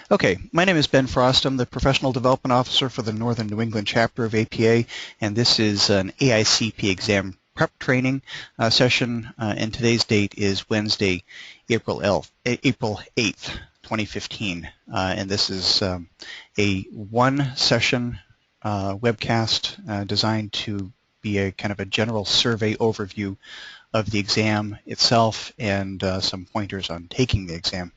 Okay, my name is Ben Frost. I'm the Professional Development Officer for the Northern New England chapter of APA, and this is an AICP exam prep training session, and today's date is Wednesday, April 8th, 2015, and this is a one-session webcast designed to be a kind of a general survey overview of the exam itself and some pointers on taking the exam.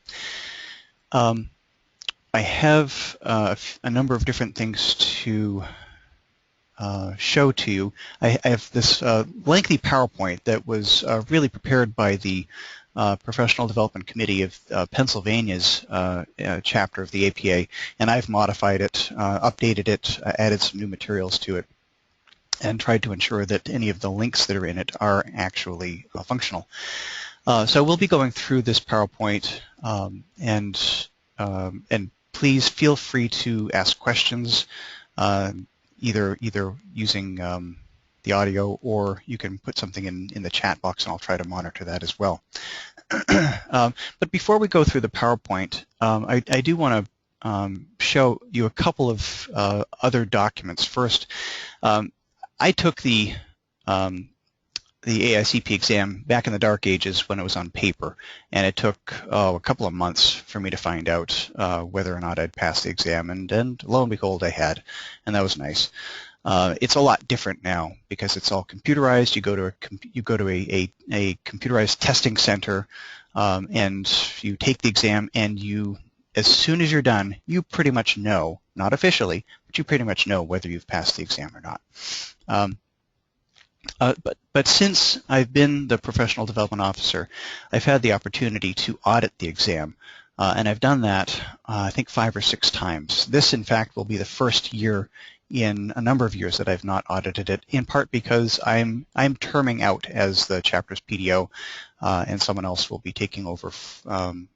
I have a number of different things to show to you. I have this lengthy PowerPoint that was really prepared by the Professional Development Committee of Pennsylvania's chapter of the APA, and I've modified it, updated it, added some new materials to it, and tried to ensure that any of the links that are in it are actually functional. So we'll be going through this PowerPoint, and please feel free to ask questions, either using the audio, or you can put something in the chat box, and I'll try to monitor that as well. But before we go through the PowerPoint, I do want to show you a couple of other documents. First, I took the AICP exam back in the dark ages when it was on paper, and it took a couple of months for me to find out whether or not I'd passed the exam, and lo and behold I had, and that was nice. It's a lot different now because it's all computerized. You go to a computerized testing center, and you take the exam, and as soon as you're done, you pretty much know, not officially, but you pretty much know whether you've passed the exam or not. But since I've been the Professional Development Officer, I've had the opportunity to audit the exam, and I've done that I think 5 or 6 times. This, in fact, will be the first year in a number of years that I've not audited it, in part because I'm terming out as the chapter's PDO, and someone else will be taking over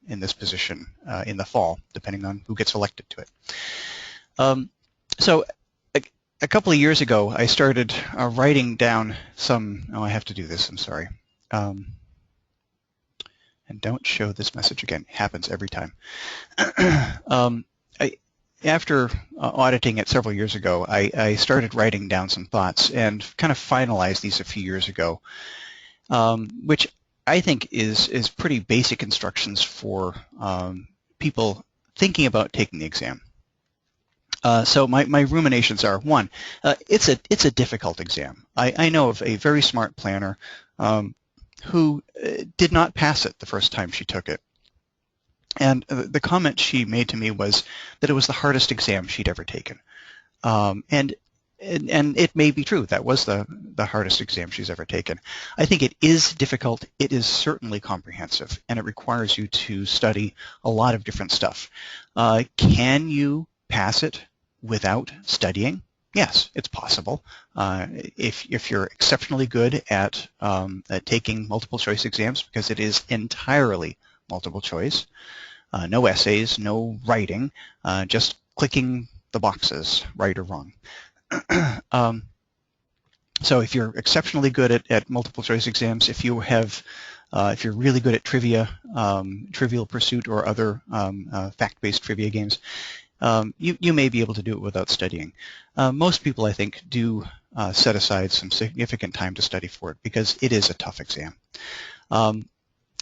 in this position in the fall, depending on who gets elected to it. So a couple of years ago, I started writing down some. Oh, I have to do this. I'm sorry. And don't show this message again. It happens every time. After auditing it several years ago, I started writing down some thoughts and kind of finalized these a few years ago, which I think is pretty basic instructions for people thinking about taking the exam. So my ruminations are, one, it's a difficult exam. I know of a very smart planner who did not pass it the first time she took it. And the comment she made to me was that it was the hardest exam she'd ever taken. And it may be true. That was the hardest exam she's ever taken. I think it is difficult. It is certainly comprehensive, and it requires you to study a lot of different stuff. Can you pass it without studying? Yes, it's possible. If you're exceptionally good at taking multiple choice exams, because it is entirely multiple choice, no essays, no writing, just clicking the boxes, right or wrong. So if you're exceptionally good at multiple choice exams, if you're really good at trivia, Trivial Pursuit, or other fact-based trivia games, you may be able to do it without studying. Most people, I think, do set aside some significant time to study for it because it is a tough exam.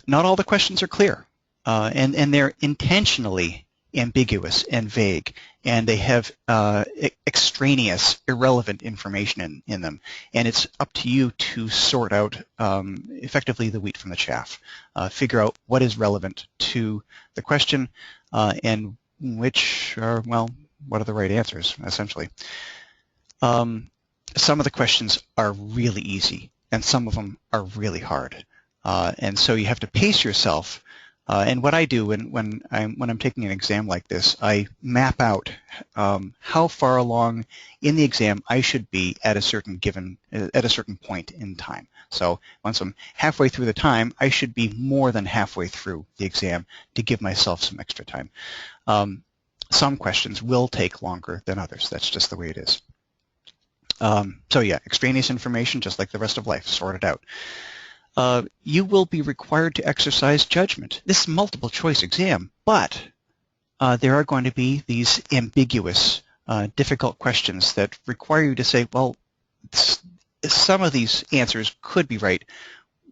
Not all the questions are clear, and they're intentionally ambiguous and vague, and they have extraneous, irrelevant information in them, and it's up to you to sort out effectively the wheat from the chaff, figure out what is relevant to the question, and which are, well, what are the right answers, essentially. Some of the questions are really easy, and some of them are really hard. And so you have to pace yourself. And what I do when I'm taking an exam like this, I map out how far along in the exam I should be at a certain point in time. So once I'm halfway through the time, I should be more than halfway through the exam to give myself some extra time. Some questions will take longer than others. That's just the way it is. So yeah, extraneous information, just like the rest of life, sort it out. You will be required to exercise judgment. This is a multiple choice exam, but there are going to be these ambiguous, difficult questions that require you to say, well, some of these answers could be right.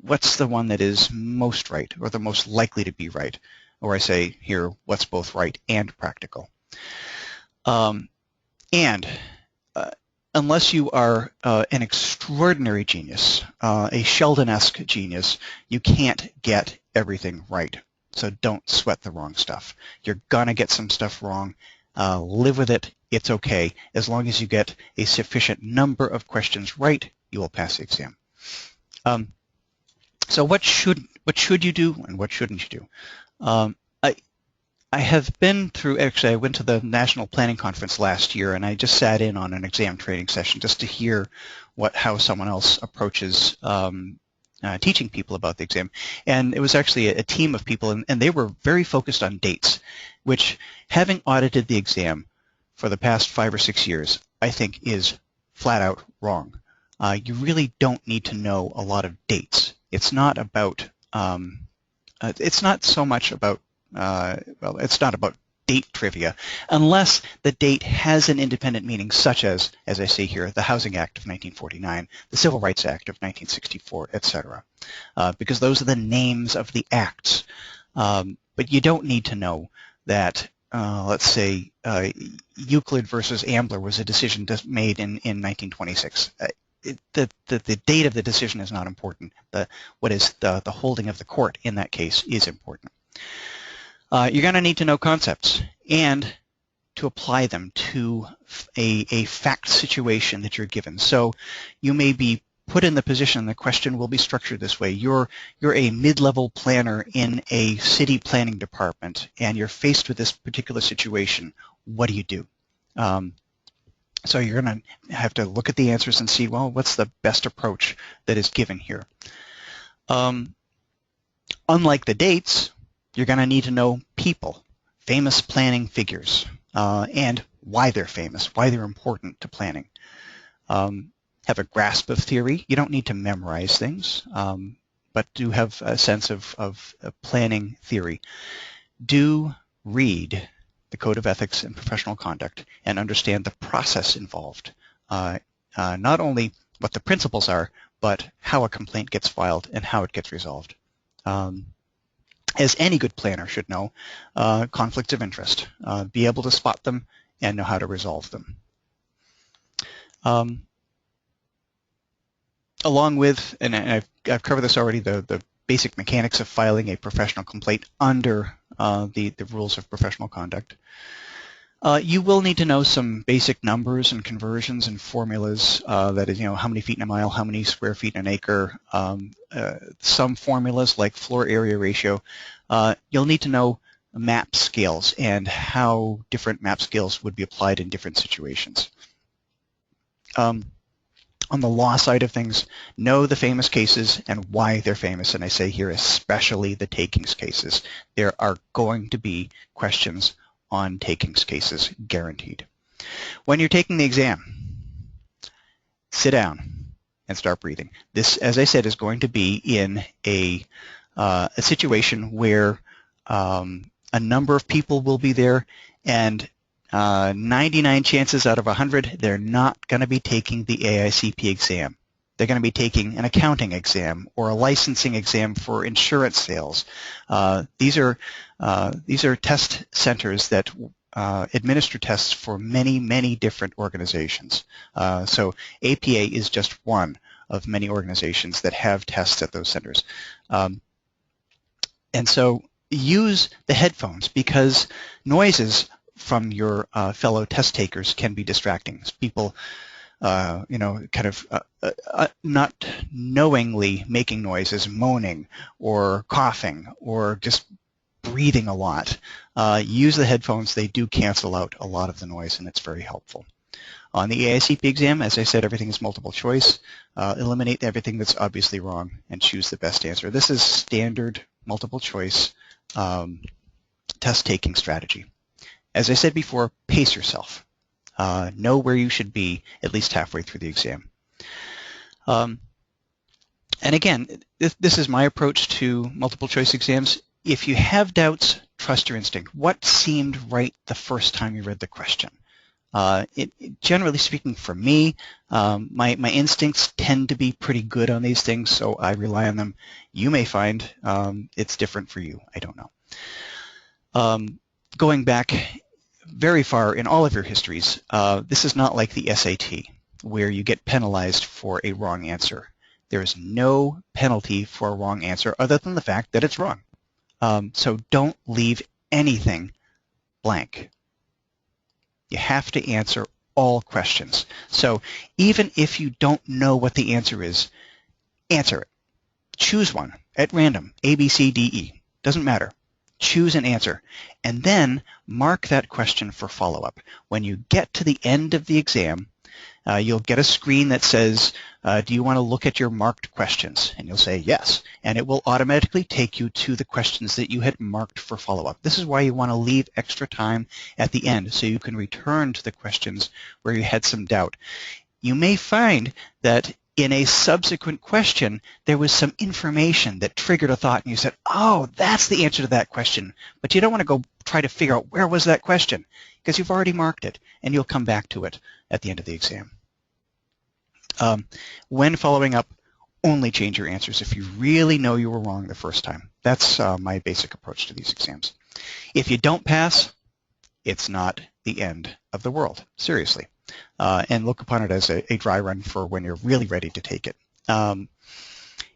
What's the one that is most right or the most likely to be right? Or I say here, what's both right and practical? And unless you are an extraordinary genius, a Sheldon-esque genius, you can't get everything right. So don't sweat the wrong stuff. You're going to get some stuff wrong. Live with it. It's okay. As long as you get a sufficient number of questions right, you will pass the exam. So what should you do and what shouldn't you do? I have been through, actually I went to the National Planning Conference last year and I just sat in on an exam training session just to hear how someone else approaches teaching people about the exam. And it was actually a team of people and they were very focused on dates, which, having audited the exam for the past 5 or 6 years, I think is flat out wrong. You really don't need to know a lot of dates. It's not about, it's not so much about well, it's not about date trivia, unless the date has an independent meaning, such as I say here, the Housing Act of 1949, the Civil Rights Act of 1964, etc., because those are the names of the acts. But you don't need to know that, let's say, Euclid versus Ambler was a decision made in 1926. The date of the decision is not important. What is the holding of the court in that case is important. You're going to need to know concepts and to apply them to a fact situation that you're given. So you may be put in the position, the question will be structured this way. You're a mid-level planner in a city planning department and you're faced with this particular situation. What do you do? So you're going to have to look at the answers and see, well, what's the best approach that is given here? Unlike the dates, you're going to need to know people, famous planning figures, and why they're famous, why they're important to planning. Have a grasp of theory. You don't need to memorize things, but do have a sense of planning theory. Do read the Code of Ethics and Professional Conduct and understand the process involved. Not only what the principles are, but how a complaint gets filed and how it gets resolved. As any good planner should know, conflicts of interest. Be able to spot them and know how to resolve them. Along with, and I've covered this already, the basic mechanics of filing a professional complaint under the rules of professional conduct. You will need to know some basic numbers and conversions and formulas, that is, how many feet in a mile, how many square feet in an acre, some formulas like floor area ratio. You'll need to know map scales and how different map scales would be applied in different situations. On the law side of things, know the famous cases and why they're famous, and I say here especially the takings cases. There are going to be questions on takings cases, guaranteed. When you're taking the exam, sit down and start breathing. This, as I said, is going to be in a situation where a number of people will be there, and 99 chances out of 100, they're not going to be taking the AICP exam. They're going to be taking an accounting exam or a licensing exam for insurance sales. These are test centers that administer tests for many, many different organizations. So APA is just one of many organizations that have tests at those centers. And so use the headphones, because noises from your fellow test takers can be distracting. People kind of not knowingly making noises, moaning or coughing or just breathing a lot. Use the headphones. They do cancel out a lot of the noise, and it's very helpful. On the AICP exam, as I said, everything is multiple choice. Eliminate everything that's obviously wrong and choose the best answer. This is standard multiple choice test taking strategy. As I said before, pace yourself. Know where you should be at least halfway through the exam. And again, this is my approach to multiple choice exams. If you have doubts, trust your instinct. What seemed right the first time you read the question? Generally speaking, for me, my instincts tend to be pretty good on these things, so I rely on them. You may find it's different for you. I don't know. Going back very far in all of your histories, this is not like the SAT, where you get penalized for a wrong answer. There is no penalty for a wrong answer other than the fact that it's wrong. So don't leave anything blank. You have to answer all questions. So even if you don't know what the answer is, answer it. Choose one at random, A, B, C, D, E. Doesn't matter. Choose an answer. And then mark that question for follow-up. When you get to the end of the exam, you'll get a screen that says, do you want to look at your marked questions? And you'll say yes. And it will automatically take you to the questions that you had marked for follow-up. This is why you want to leave extra time at the end so you can return to the questions where you had some doubt. You may find that in a subsequent question, there was some information that triggered a thought and you said, oh, that's the answer to that question. But you don't want to go try to figure out where was that question because you've already marked it and you'll come back to it at the end of the exam. When following up, only change your answers if you really know you were wrong the first time. That's my basic approach to these exams. If you don't pass, it's not the end of the world, seriously. And look upon it as a dry run for when you're really ready to take it.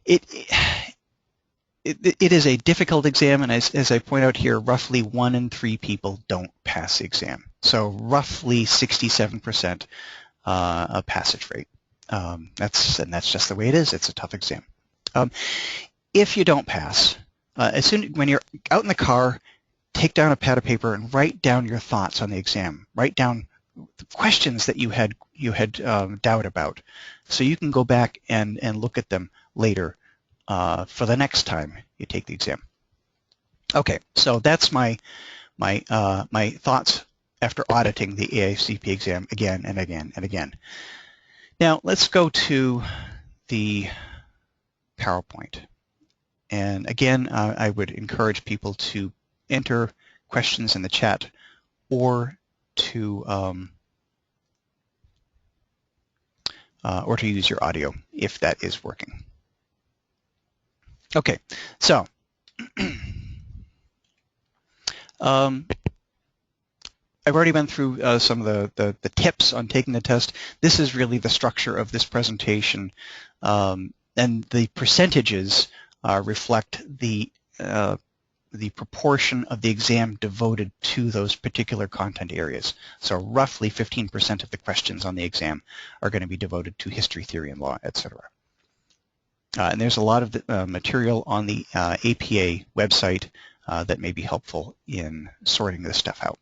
It is a difficult exam, and as I point out here, roughly 1 in 3 people don't pass the exam. So roughly 67% passage rate. That's just the way it is. It's a tough exam. If you don't pass, when you're out in the car, take down a pad of paper and write down your thoughts on the exam. Write down the questions that you had doubt about, so you can go back and look at them later for the next time you take the exam. Okay, so that's my thoughts after auditing the AICP exam again and again and again. Now let's go to the PowerPoint. And again, I would encourage people to enter questions in the chat or to use your audio if that is working. Okay, so I've already been through some of the tips on taking the test. This is really the structure of this presentation, and the percentages reflect the proportion of the exam devoted to those particular content areas. So roughly 15% of the questions on the exam are going to be devoted to history, theory, and law, etc. And there's a lot of the, material on the APA website that may be helpful in sorting this stuff out.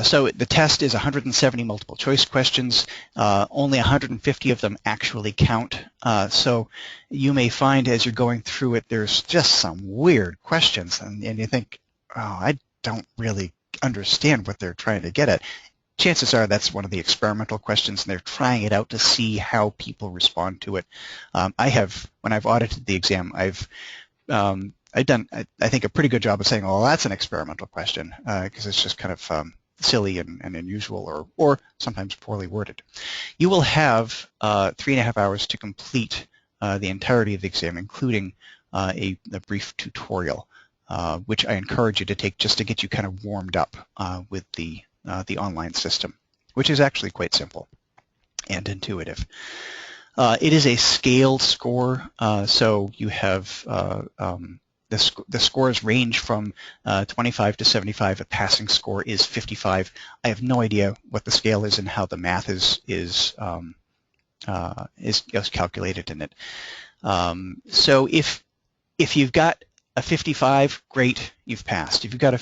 So the test is 170 multiple choice questions. Only 150 of them actually count. So you may find as you're going through it, there's just some weird questions, and you think, oh, I don't really understand what they're trying to get at. Chances are that's one of the experimental questions, and they're trying it out to see how people respond to it. When I've audited the exam, I've done, I think, a pretty good job of saying, oh, that's an experimental question, because it's just kind of silly and unusual, or sometimes poorly worded. You will have 3.5 hours to complete the entirety of the exam, including a brief tutorial, which I encourage you to take just to get you kind of warmed up with the online system, which is actually quite simple and intuitive. It is a scaled score, so you have the scores range from 25 to 75. A passing score is 55. I have no idea what the scale is and how the math is calculated in it. So if you've got a 55, great, you've passed. If you've got a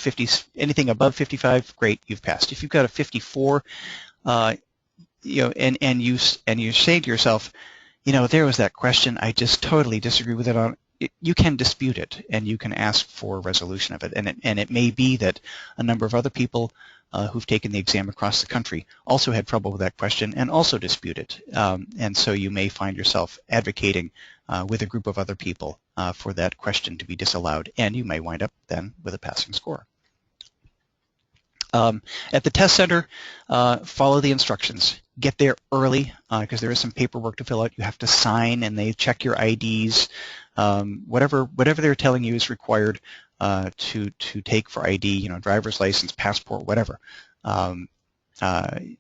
anything above 55, great, you've passed. If you've got a 54, and you're saying to yourself, there was that question, I just totally disagree with it you can dispute it, and you can ask for resolution of it. And it may be that a number of other people who've taken the exam across the country also had trouble with that question and also dispute it. And so you may find yourself advocating with a group of other people for that question to be disallowed, and you may wind up then with a passing score. At the test center, follow the instructions. Get there early because there is some paperwork to fill out. You have to sign, and they check your IDs. Whatever they're telling you is required to take for ID. Driver's license, passport, whatever.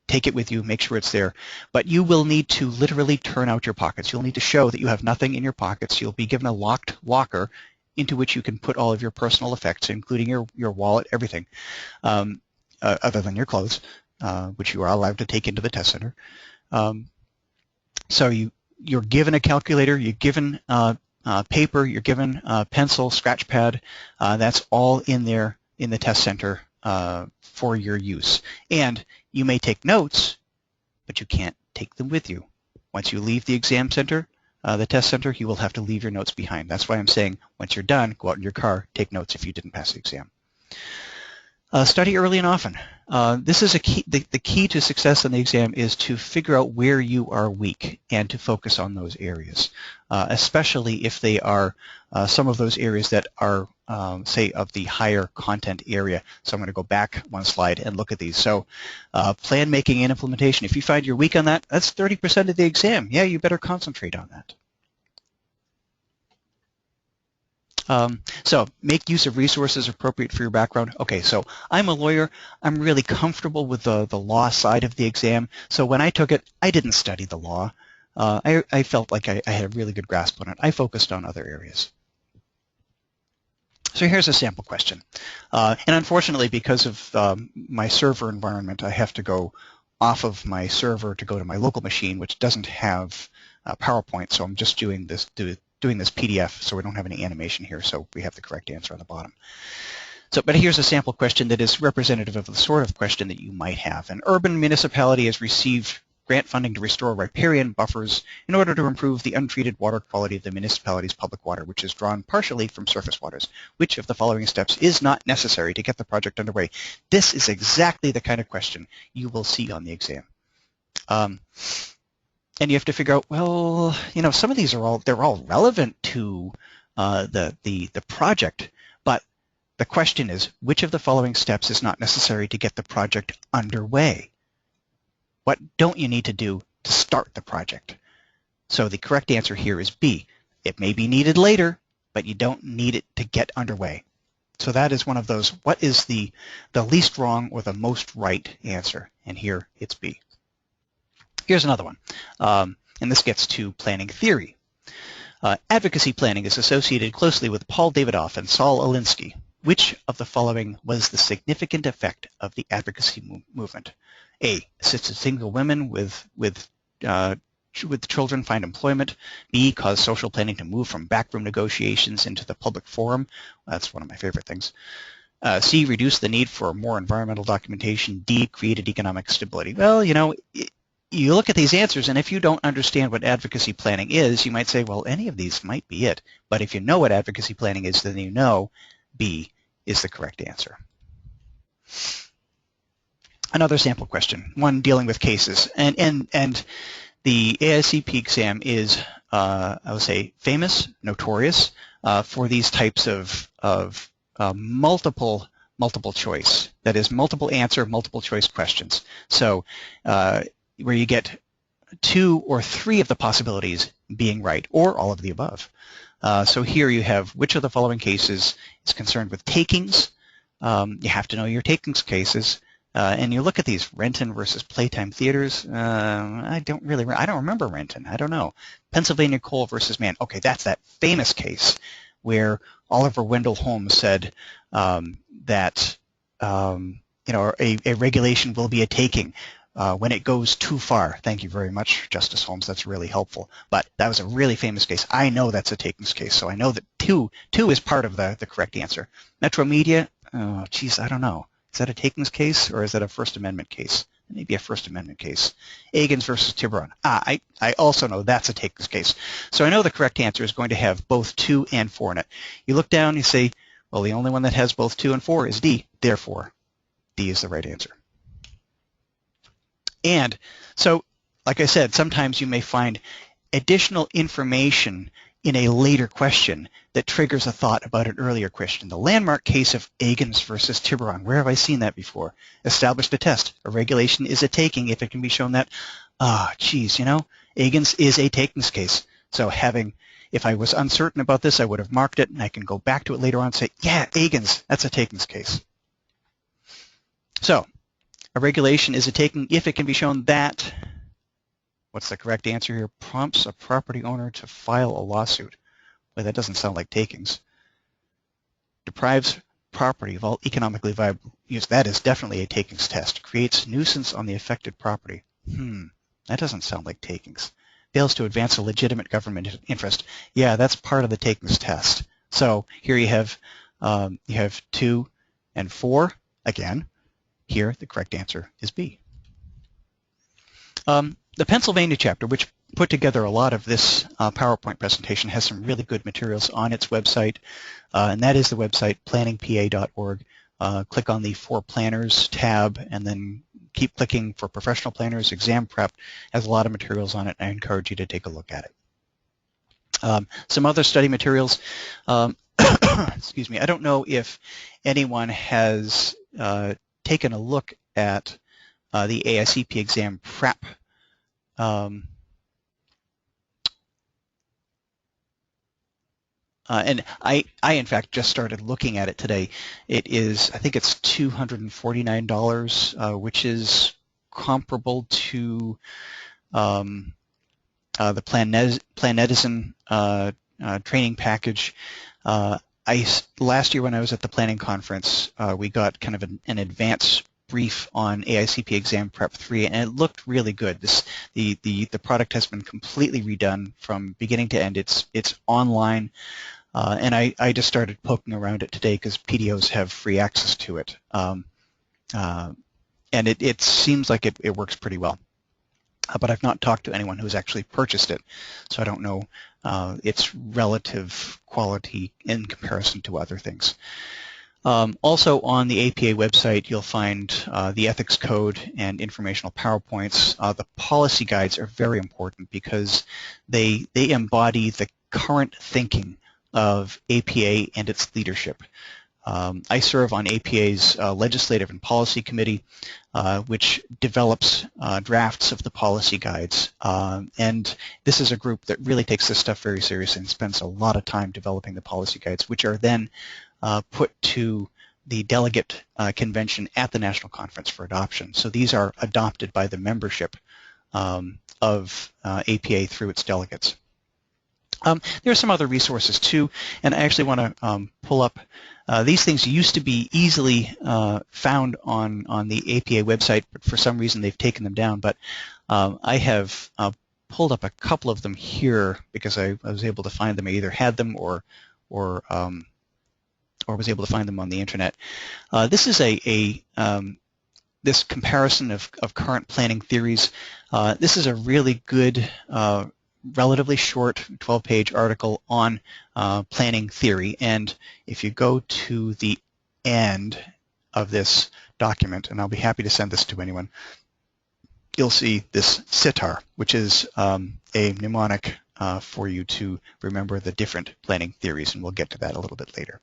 Take it with you. Make sure it's there. But you will need to literally turn out your pockets. You'll need to show that you have nothing in your pockets. You'll be given a locked locker into which you can put all of your personal effects, including your wallet, everything. Other than your clothes, which you are allowed to take into the test center. So you're given a calculator, you're given paper, you're given pencil, scratch pad. That's all in there in the test center for your use. And you may take notes, but you can't take them with you. Once you leave the exam center, the test center, you will have to leave your notes behind. That's why I'm saying once you're done, go out in your car, take notes if you didn't pass the exam. Study early and often. This is a key. The key to success on the exam is to figure out where you are weak and to focus on those areas, especially if they are some of those areas that are, say, of the higher content area. So I'm going to go back one slide and look at these. So plan making and implementation. If you find you're weak on that, that's 30% of the exam. Yeah, you better concentrate on that. So make use of resources appropriate for your background. Okay, so I'm a lawyer. I'm really comfortable with the law side of the exam. So when I took it, I didn't study the law. I felt like I had a really good grasp on it. I focused on other areas. So here's a sample question. And unfortunately, because of my server environment, I have to go off of my server to go to my local machine, which doesn't have PowerPoint. So I'm just doing this PDF, so we don't have any animation here, so we have the correct answer on the bottom. But here's a sample question that is representative of the sort of question that you might have. An urban municipality has received grant funding to restore riparian buffers in order to improve the untreated water quality of the municipality's public water, which is drawn partially from surface waters. Which of the following steps is not necessary to get the project underway? This is exactly the kind of question you will see on the exam. And you have to figure out, well, some of these are all relevant to the project, but the question is, which of the following steps is not necessary to get the project underway? What don't you need to do to start the project? So the correct answer here is B. It may be needed later, but you don't need it to get underway. So that is one of those, what is the least wrong or the most right answer? And here it's B. Here's another one, and this gets to planning theory. Advocacy planning is associated closely with Paul Davidoff and Saul Alinsky. Which of the following was the significant effect of the advocacy movement? A. Assisted single women with children find employment. B. Caused social planning to move from backroom negotiations into the public forum. That's one of my favorite things. C. Reduced the need for more environmental documentation. D. Created economic stability. Well, you look at these answers, and if you don't understand what advocacy planning is, you might say, well, any of these might be it. But if you know what advocacy planning is, then you know B is the correct answer. Another sample question, one dealing with cases. And the AICP exam is, I would say, famous, notorious for these types of multiple choice. That is, multiple answer, multiple choice questions. So where you get 2 or 3 of the possibilities being right, or all of the above. So here you have which of the following cases is concerned with takings. You have to know your takings cases. And you look at these, Renton versus Playtime Theaters. I don't remember Renton. I don't know. Pennsylvania Coal versus Mann. Okay, that's that famous case where Oliver Wendell Holmes said that a regulation will be a taking when it goes too far. Thank you very much, Justice Holmes. That's really helpful. But that was a really famous case. I know that's a takings case, so I know that two is part of the correct answer. Metro Media, oh, geez, I don't know. Is that a takings case or is that a First Amendment case? Maybe a First Amendment case. Agins versus Tiburon. I also know that's a takings case. So I know the correct answer is going to have both 2 and 4 in it. You look down, you say, well, the only one that has both 2 and 4 is D. Therefore, D is the right answer. And so, like I said, sometimes you may find additional information in a later question that triggers a thought about an earlier question. The landmark case of Agins versus Tiburon. Where have I seen that before? Established a test. A regulation is a taking if it can be shown that, geez, you know, Agins is a takings case. So if I was uncertain about this, I would have marked it, and I can go back to it later on and say, yeah, Agins, that's a takings case. So a regulation is a taking if it can be shown that, what's the correct answer here? Prompts a property owner to file a lawsuit. Well, that doesn't sound like takings. Deprives property of all economically viable use. That is definitely a takings test. Creates nuisance on the affected property. That doesn't sound like takings. Fails to advance a legitimate government interest. Yeah, that's part of the takings test. So here you have 2 and 4. Again, here the correct answer is B. The Pennsylvania chapter, which put together a lot of this PowerPoint presentation, has some really good materials on its website, and that is the website planningpa.org. Click on the For Planners tab, and then keep clicking for Professional Planners. Exam Prep has a lot of materials on it. I encourage you to take a look at it. Some other study materials. Excuse me. I don't know if anyone has taken a look at the AICP Exam Prep. And I in fact just started looking at it today. It is, I think it's $249, which is comparable to the Planetizen training package. Last year when I was at the planning conference, we got kind of an advance brief on AICP Exam Prep 3, and it looked really good. The product has been completely redone from beginning to end. It's online. And I just started poking around it today because PDOs have free access to it. And it seems like it works pretty well. But I've not talked to anyone who's actually purchased it, so I don't know its relative quality in comparison to other things. Also on the APA website, you'll find the ethics code and informational PowerPoints. The policy guides are very important because they embody the current thinking of APA and its leadership. I serve on APA's Legislative and Policy Committee, which develops drafts of the policy guides. And this is a group that really takes this stuff very seriously and spends a lot of time developing the policy guides, which are then put to the delegate convention at the national conference for adoption. So these are adopted by the membership of APA through its delegates. There are some other resources too, and I actually want to pull up. These things used to be easily found on the APA website, but for some reason they've taken them down. But I have pulled up a couple of them here because I was able to find them. I either had them or was able to find them on the internet. This is this comparison of current planning theories. This is a really good relatively short 12-page article on planning theory, and if you go to the end of this document, and I'll be happy to send this to anyone, you'll see this sitar, which is a mnemonic for you to remember the different planning theories, and we'll get to that a little bit later.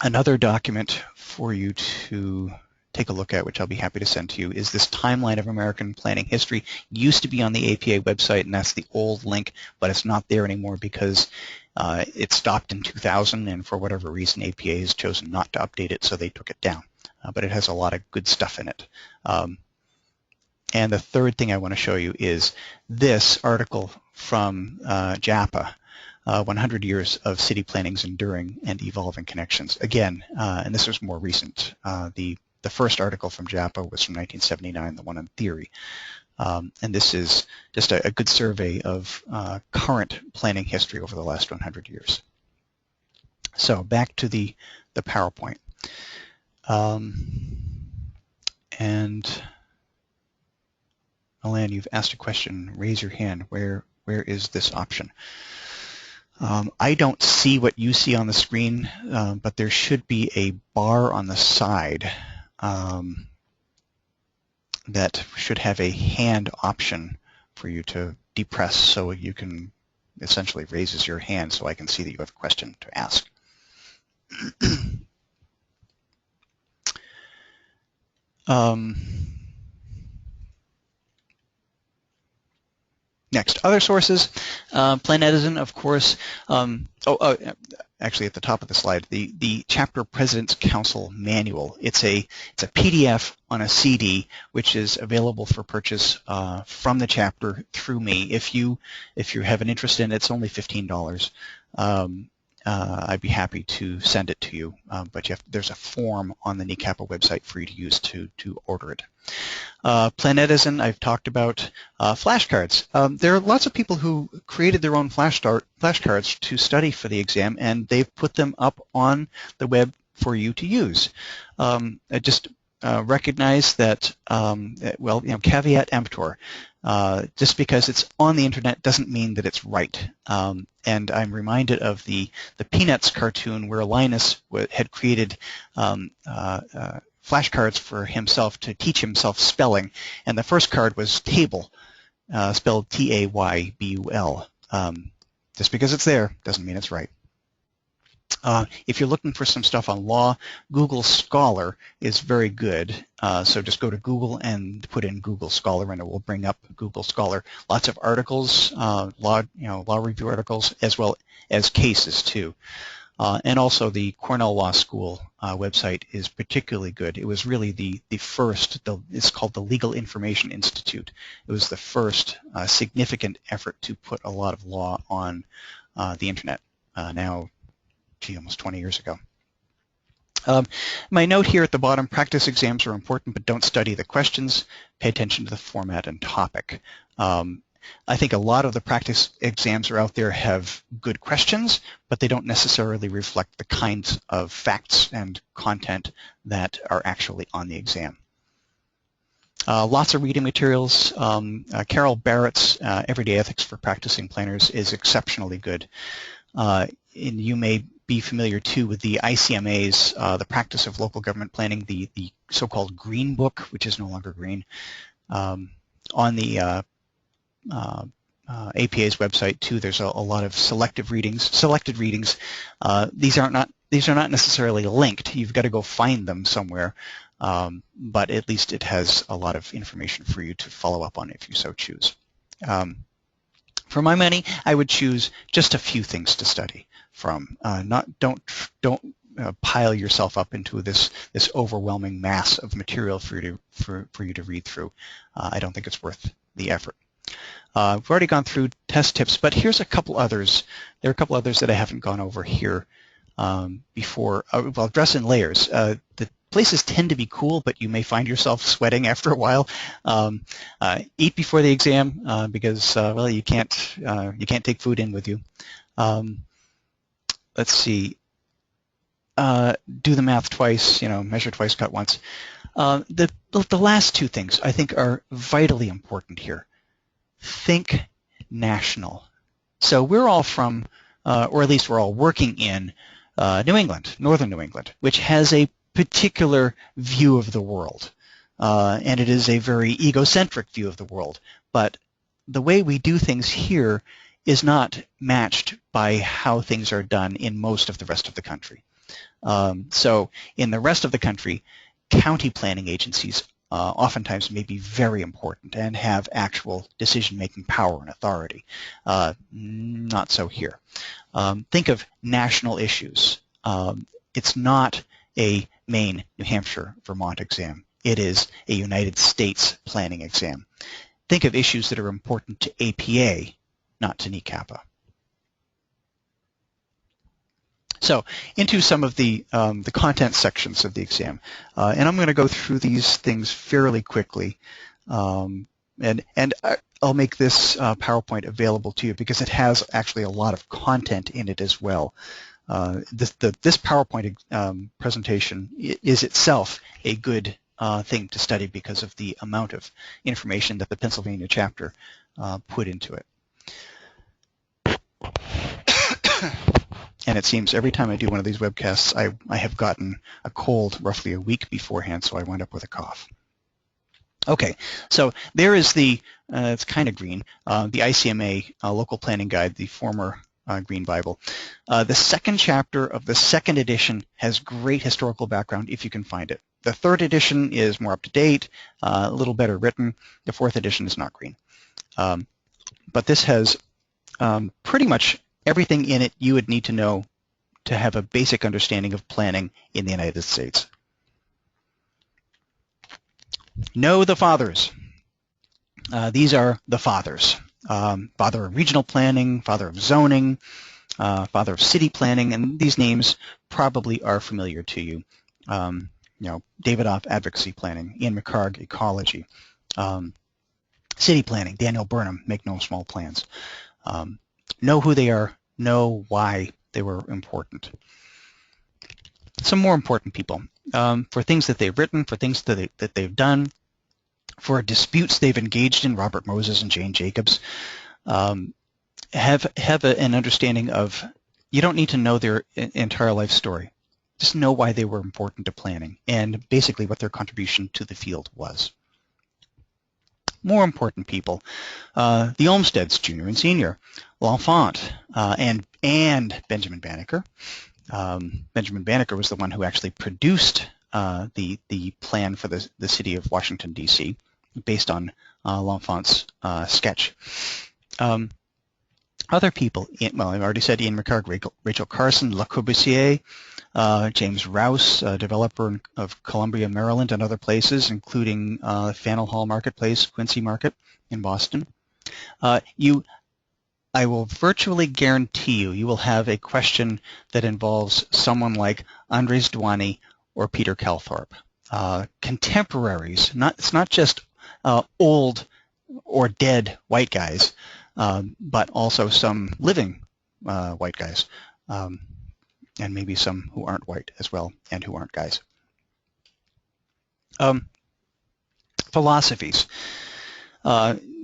Another document for you to take a look at, which I'll be happy to send to you, is this timeline of American planning history. It used to be on the APA website, and that's the old link, but it's not there anymore because it stopped in 2000, and for whatever reason, APA has chosen not to update it, so they took it down. But it has a lot of good stuff in it. And the third thing I want to show you is this article from JAPA, 100 Years of City Planning's Enduring and Evolving Connections. Again, and this was more recent. The first article from JAPA was from 1979, the one on theory. And this is just a good survey of current planning history over the last 100 years. So back to the PowerPoint. And Alan, you've asked a question. Raise your hand. Where is this option? I don't see what you see on the screen, but there should be a bar on the side that should have a hand option for you to depress so you can essentially raises your hand so I can see that you have a question to ask. Next, other sources. Planetizen, of course. Actually, at the top of the slide, the Chapter President's Council Manual. It's a PDF on a CD, which is available for purchase from the chapter through me. If you have an interest in it, it's only $15. I'd be happy to send it to you, but there's a form on the NNECAPA website for you to use to order it. Planetizen, I've talked about. Flashcards. There are lots of people who created their own flashcards to study for the exam, and they've put them up on the web for you to use. Just recognize that, well, caveat emptor. Just because it's on the internet doesn't mean that it's right. And I'm reminded of the Peanuts cartoon where Linus had created flashcards for himself to teach himself spelling, and the first card was table, spelled T-A-Y-B-U-L. Just because it's there doesn't mean it's right. If you're looking for some stuff on law, Google Scholar is very good. So just go to Google and put in Google Scholar, and it will bring up Google Scholar. Lots of articles, law review articles, as well as cases too. And also the Cornell Law School website is particularly good. It was really the first, it's called the Legal Information Institute. It was the first significant effort to put a lot of law on the internet. Now, almost 20 years ago. My note here at the bottom, practice exams are important, but don't study the questions. Pay attention to the format and topic. I think a lot of the practice exams are out there have good questions, but they don't necessarily reflect the kinds of facts and content that are actually on the exam. Lots of reading materials. Carol Barrett's Everyday Ethics for Practicing Planners is exceptionally good. And you may be familiar too with the ICMA's, the Practice of Local Government Planning, the so-called Green Book, which is no longer green. On the APA's website too, there's a lot of selected readings. These are not necessarily linked. You've got to go find them somewhere, but at least it has a lot of information for you to follow up on if you so choose. For my money, I would choose just a few things to study from. Don't pile yourself up into this overwhelming mass of material for you to read through. I don't think it's worth the effort. We've already gone through test tips, but here's a couple others. There are a couple others that I haven't gone over here before. Well, dress in layers. The places tend to be cool, but you may find yourself sweating after a while. Eat before the exam because well, you can't take food in with you. Let's see. Do the math twice. Measure twice, cut once. The last two things I think are vitally important here. Think national. So we're all from, or at least we're all working in New England, northern New England, which has a particular view of the world. And it is a very egocentric view of the world. But the way we do things here is not matched by how things are done in most of the rest of the country. So in the rest of the country, county planning agencies oftentimes may be very important and have actual decision-making power and authority. Not so here. Think of national issues. It's not a Maine, New Hampshire, Vermont exam. It is a United States planning exam. Think of issues that are important to APA, not to NNECAPA. So into some of the content sections of the exam, and I'm going to go through these things fairly quickly, and I'll make this PowerPoint available to you because it has actually a lot of content in it as well. This PowerPoint presentation is itself a good thing to study because of the amount of information that the Pennsylvania chapter put into it. And it seems every time I do one of these webcasts, I have gotten a cold roughly a week beforehand, so I wind up with a cough. Okay, so there is the, it's kind of green, the ICMA Local Planning Guide, the former Green Bible. The second chapter of the second edition has great historical background if you can find it. The third edition is more up-to-date, a little better written. The fourth edition is not green. But this has pretty much everything in it you would need to know to have a basic understanding of planning in the United States. Know the fathers. These are the fathers. Father of regional planning, father of zoning, father of city planning, and these names probably are familiar to you. David Off, advocacy planning, Ian McHarg, ecology, city planning, Daniel Burnham, make no small plans. Know who they are, know why they were important. Some more important people, for things that they've written, for things that they've done, for disputes they've engaged in, Robert Moses and Jane Jacobs, have an understanding of, you don't need to know their entire life story. Just know why they were important to planning and basically what their contribution to the field was. More important people, the Olmsteds, Jr. and Sr., L'Enfant, and Benjamin Banneker. Benjamin Banneker was the one who actually produced the plan for the city of Washington, D.C., based on L'Enfant's sketch. Other people, well, I've already said Ian McHarg, Rachel Carson, Le Corbusier, James Rouse, developer of Columbia, Maryland, and other places, including Faneuil Hall Marketplace, Quincy Market in Boston. I will virtually guarantee you will have a question that involves someone like Andres Duany or Peter Calthorpe. Contemporaries, it's not just old or dead white guys, but also some living white guys, and maybe some who aren't white as well and who aren't guys. Philosophies.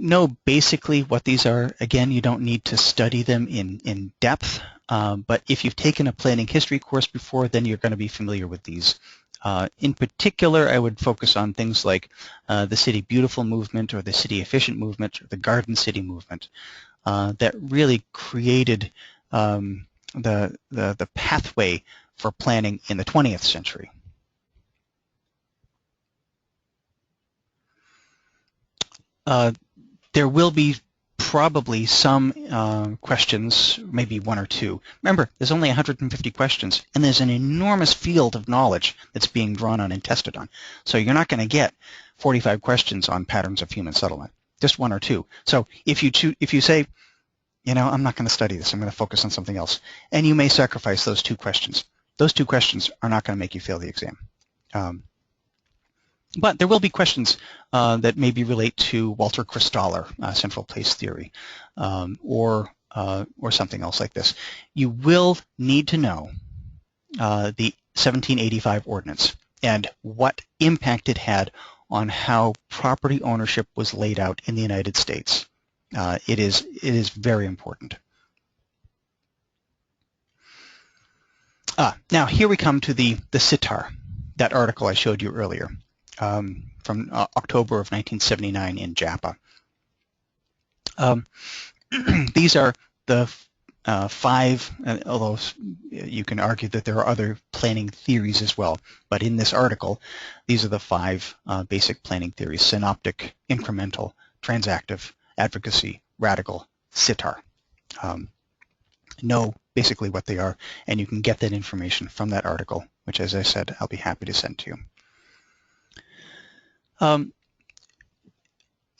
Know basically what these are. Again, you don't need to study them in depth, but if you've taken a planning history course before, then you're going to be familiar with these. In particular, I would focus on things like the City Beautiful movement or the City Efficient movement or the Garden City movement that really created the pathway for planning in the 20th century. There will be probably some questions, maybe one or two. Remember, there's only 150 questions, and there's an enormous field of knowledge that's being drawn on and tested on. So you're not going to get 45 questions on patterns of human settlement, just one or two. So if you say, I'm not going to study this, I'm going to focus on something else, and you may sacrifice those two questions. Those two questions are not going to make you fail the exam. But there will be questions that maybe relate to Walter Kristaller, central place theory, or something else like this. You will need to know the 1785 ordinance and what impact it had on how property ownership was laid out in the United States. It is very important. Now here we come to the sitar, that article I showed you earlier. From October of 1979 in JAPA. These are the 5, although you can argue that there are other planning theories as well, but in this article, these are the 5 basic planning theories: synoptic, incremental, transactive, advocacy, radical, sitar. Know basically what they are, and you can get that information from that article, which, as I said, I'll be happy to send to you.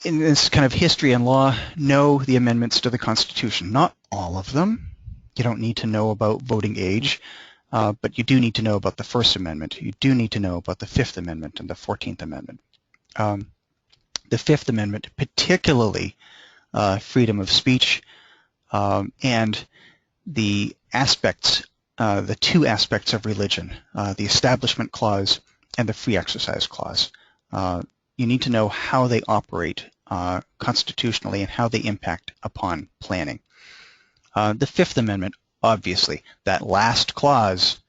In this kind of history and law, know the amendments to the Constitution. Not all of them. You don't need to know about voting age, but you do need to know about the First Amendment. You do need to know about the Fifth Amendment and the 14th Amendment. The Fifth Amendment, particularly freedom of speech and the aspects, the 2 aspects of religion, the Establishment Clause and the Free Exercise Clause. You need to know how they operate constitutionally and how they impact upon planning. The Fifth Amendment, obviously, that last clause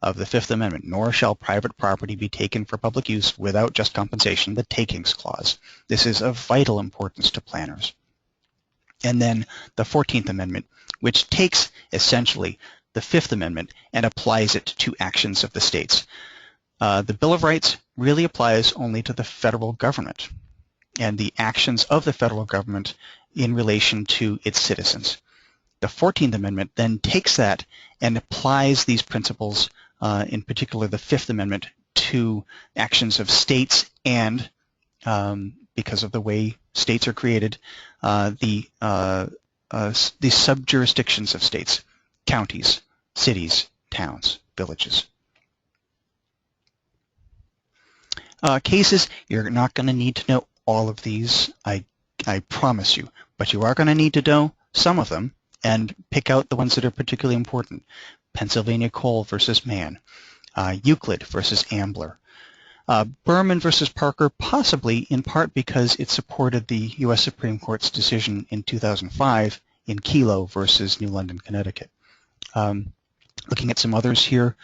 of the Fifth Amendment, nor shall private property be taken for public use without just compensation, the takings clause. This is of vital importance to planners. And then the 14th Amendment, which takes essentially the Fifth Amendment and applies it to actions of the states. The Bill of Rights really applies only to the federal government and the actions of the federal government in relation to its citizens. The 14th Amendment then takes that and applies these principles, in particular the Fifth Amendment, to actions of states and, because of the way states are created, the sub-jurisdictions of states, counties, cities, towns, villages. Cases, you're not going to need to know all of these, I promise you, but you are going to need to know some of them and pick out the ones that are particularly important. Pennsylvania Coal versus Mann, Euclid versus Ambler, Berman versus Parker, possibly in part because it supported the U.S. Supreme Court's decision in 2005 in Kelo versus New London, Connecticut. Looking at some others here,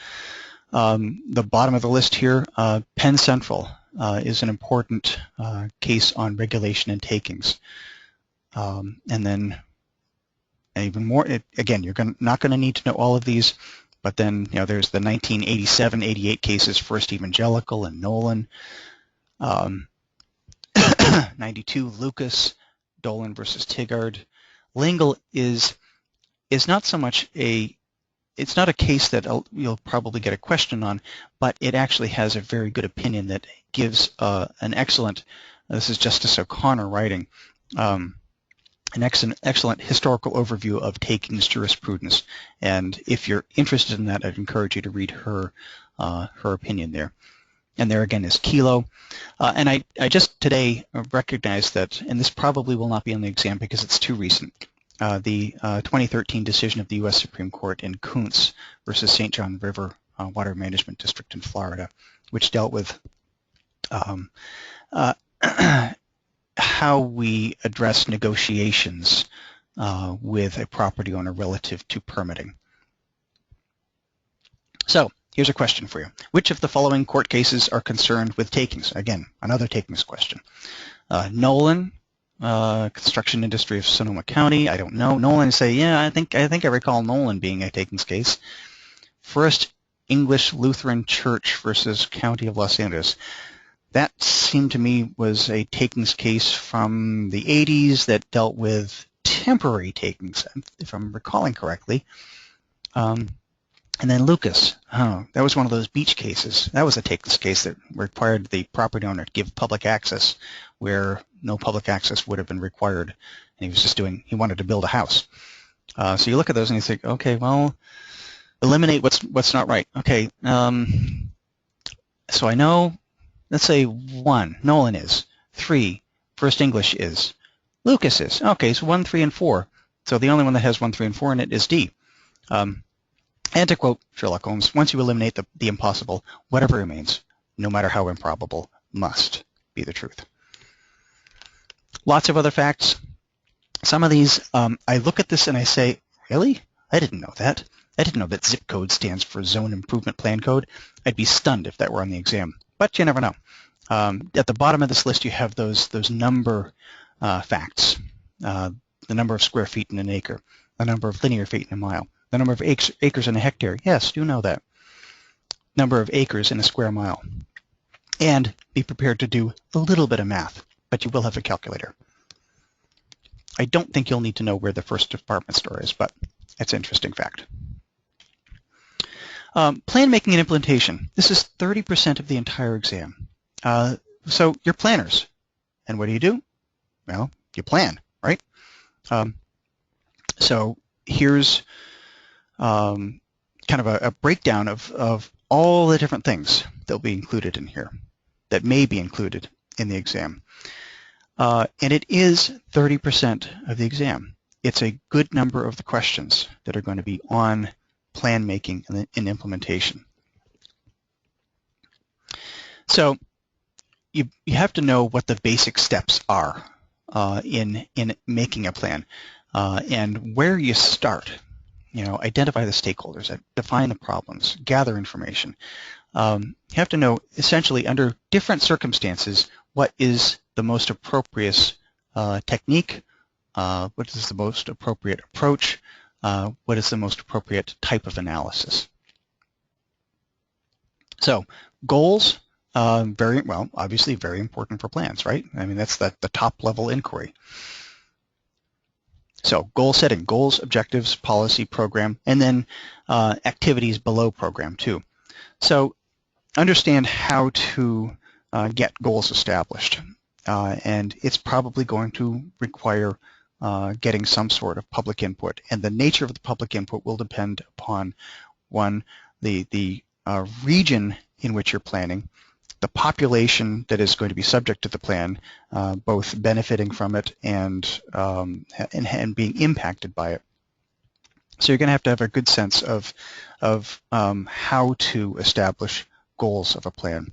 the bottom of the list here, Penn Central is an important case on regulation and takings. And then even more, again, you're not going to need to know all of these, but then there's the 1987-88 cases, First Evangelical and Nolan, 92 Lucas, Dolan versus Tigard. Lingle is not so much it's not a case that you'll probably get a question on, but it actually has a very good opinion that gives an excellent, this is Justice O'Connor writing, an excellent historical overview of takings jurisprudence. And if you're interested in that, I'd encourage you to read her opinion there. And there again is Kelo. And I just today recognized that, and this probably will not be on the exam because it's too recent, the 2013 decision of the U.S. Supreme Court in Kuntz versus St. John River Water Management District in Florida, which dealt with how we address negotiations with a property owner relative to permitting. So here's a question for you. Which of the following court cases are concerned with takings? Again, another takings question. Nolan, construction industry of Sonoma County. I don't know. Nolan say, yeah, I think I recall Nolan being a takings case. First English Lutheran Church versus County of Los Angeles. That seemed to me was a takings case from the 80s that dealt with temporary takings, if I'm recalling correctly. And then Lucas, that was one of those beach cases. That was a takings case that required the property owner to give public access where no public access would have been required. And he was just he wanted to build a house. So you look at those and you think, okay, well, eliminate what's not right. Okay, so I know, let's say 1, Nolan is. 3, First English is. Lucas is. Okay, so 1, 3, and 4. So the only one that has 1, 3, and 4 in it is D. And to quote Sherlock Holmes, once you eliminate the impossible, whatever remains, no matter how improbable, must be the truth. Lots of other facts. Some of these, I look at this and I say, really? I didn't know that. I didn't know that zip code stands for Zone Improvement Plan Code. I'd be stunned if that were on the exam, but you never know. At the bottom of this list, you have those number facts, the number of square feet in an acre, the number of linear feet in a mile, the number of acres in a hectare. Yes, do know that. Number of acres in a square mile. And be prepared to do a little bit of math, but you will have a calculator. I don't think you'll need to know where the first department store is, but it's an interesting fact. Plan making and implementation. This is 30% of the entire exam. So you're planners. And what do? Well, you plan, right? So here's kind of a breakdown of all the different things that will be included in here, that may be included in the exam. And it is 30% of the exam. It's a good number of the questions that are going to be on plan making and implementation. So you have to know what the basic steps are in making a plan and where you start. identify the stakeholders, define the problems, gather information. You have to know essentially under different circumstances what is the most appropriate technique, what is the most appropriate approach, what is the most appropriate type of analysis. So goals, obviously very important for plans, right? I mean, that's the top level inquiry. So goal setting, goals, objectives, policy, program, and then activities below program too. So understand how to get goals established. And it's probably going to require getting some sort of public input. And the nature of the public input will depend upon, one, the region in which you're planning, the population that is going to be subject to the plan, both benefiting from it and being impacted by it. So you're going to have a good sense of how to establish goals of a plan.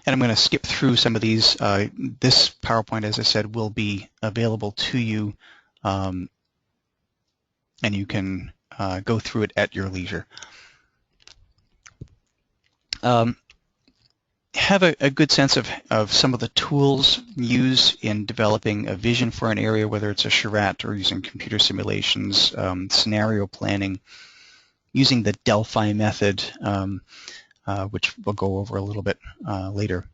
And I'm going to skip through some of these. This PowerPoint, as I said, will be available to you, and you can go through it at your leisure. Have a good sense of some of the tools used in developing a vision for an area, whether it's a charrette or using computer simulations, scenario planning, using the Delphi method, which we'll go over a little bit later.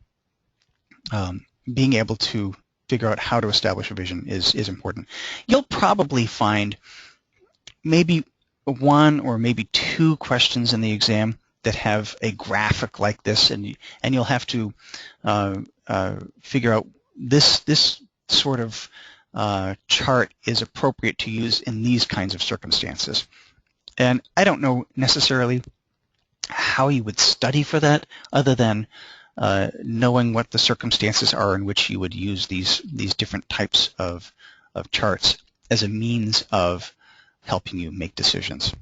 Being able to figure out how to establish a vision is important. You'll probably find maybe one or maybe two questions in the exam that have a graphic like this, and you'll have to figure out this sort of chart is appropriate to use in these kinds of circumstances. And I don't know necessarily how you would study for that, other than knowing what the circumstances are in which you would use these different types of charts as a means of helping you make decisions.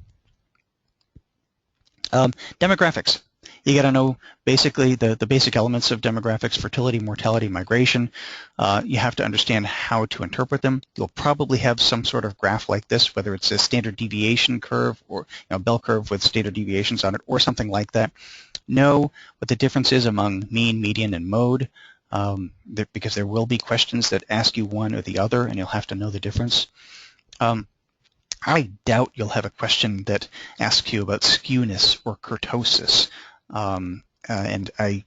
Demographics. You got to know basically the basic elements of demographics: fertility, mortality, migration. You have to understand how to interpret them. You'll probably have some sort of graph like this, whether it's a standard deviation curve or bell curve with standard deviations on it, or something like that. Know what the difference is among mean, median, and mode, because there will be questions that ask you one or the other, and you'll have to know the difference. I doubt you'll have a question that asks you about skewness or kurtosis, and I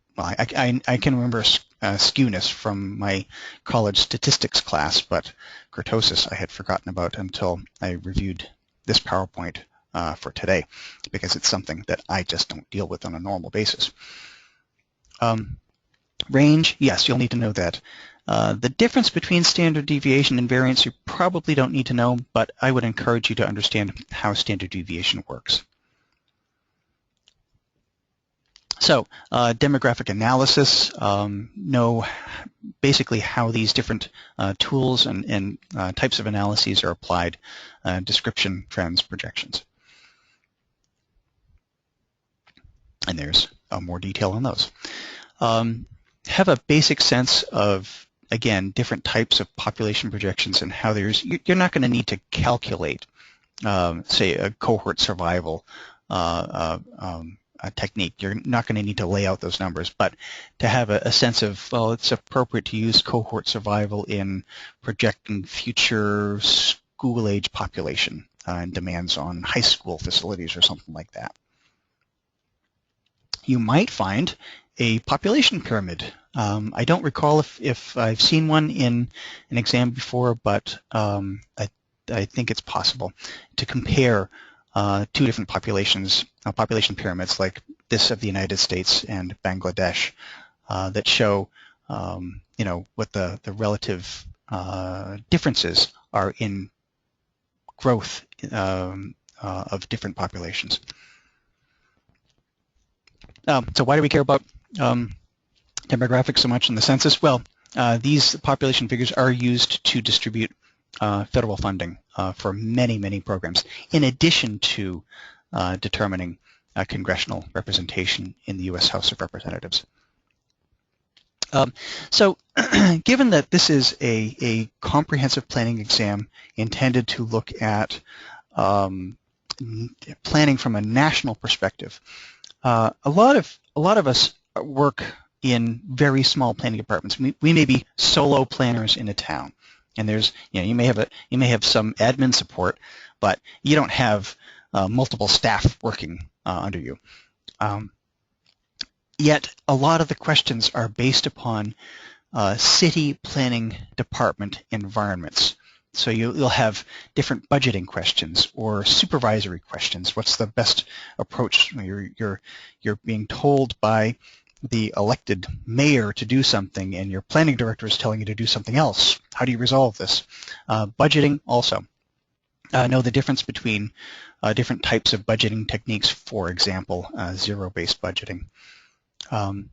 can remember skewness from my college statistics class, but kurtosis I had forgotten about until I reviewed this PowerPoint for today, because it's something that I just don't deal with on a normal basis. Range, yes, you'll need to know that. The difference between standard deviation and variance you probably don't need to know, but I would encourage you to understand how standard deviation works. So demographic analysis, know basically how these different tools and types of analyses are applied, description, trends, projections. And there's more detail on those. Have a basic sense of, again, different types of population projections and how you're not going to need to calculate, say, a cohort survival technique. You're not going to need to lay out those numbers, but to have a sense of, well, it's appropriate to use cohort survival in projecting future school-age population and demands on high school facilities or something like that. You might find a population pyramid. I don't recall if I've seen one in an exam before, but I think it's possible to compare two different population pyramids like this of the United States and Bangladesh that show what the relative differences are in growth of different populations. So why do we care about demographics so much in the census? Well, these population figures are used to distribute federal funding for many, many programs, in addition to determining congressional representation in the U.S. House of Representatives. So given that this is a comprehensive planning exam intended to look at planning from a national perspective, a lot of us work in very small planning departments. We may be solo planners in a town, and there's you may have some admin support, but you don't have multiple staff working under you. Yet a lot of the questions are based upon city planning department environments. So you'll have different budgeting questions or supervisory questions. What's the best approach? You're being told by the elected mayor to do something, and your planning director is telling you to do something else. How do you resolve this? Budgeting also. Know the difference between different types of budgeting techniques, for example, zero-based budgeting. And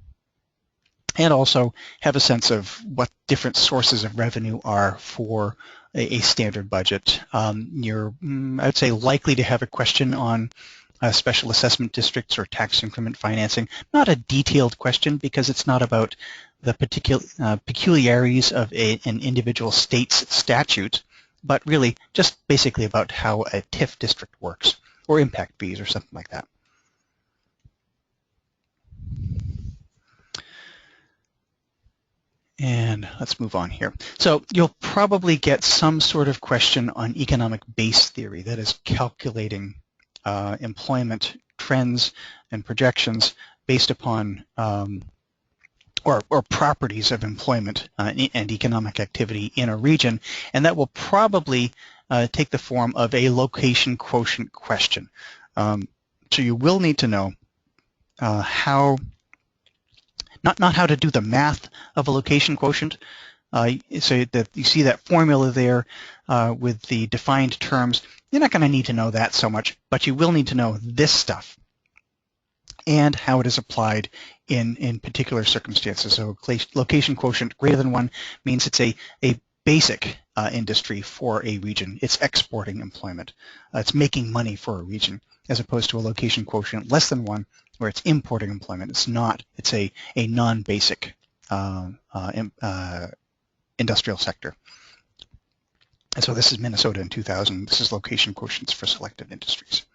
also have a sense of what different sources of revenue are for a standard budget. You're, I would say, likely to have a question on special assessment districts or tax increment financing. Not a detailed question because it's not about the particular peculiarities of an individual state's statute, but really just basically about how a TIF district works, or impact fees or something like that. And let's move on here. So you'll probably get some sort of question on economic base theory, that is calculating employment trends and projections based upon or properties of employment and economic activity in a region, and that will probably take the form of a location quotient question. So you will need to know how not how to do the math of a location quotient. So that you see that formula there with the defined terms. You're not going to need to know that so much, but you will need to know this stuff and how it is applied in particular circumstances. So location quotient greater than 1 means it's a basic industry for a region. It's exporting employment. It's making money for a region, as opposed to a location quotient less than 1 where it's importing employment. It's not. It's a non-basic industrial sector. And so this is Minnesota in 2000. This is location quotients for selected industries.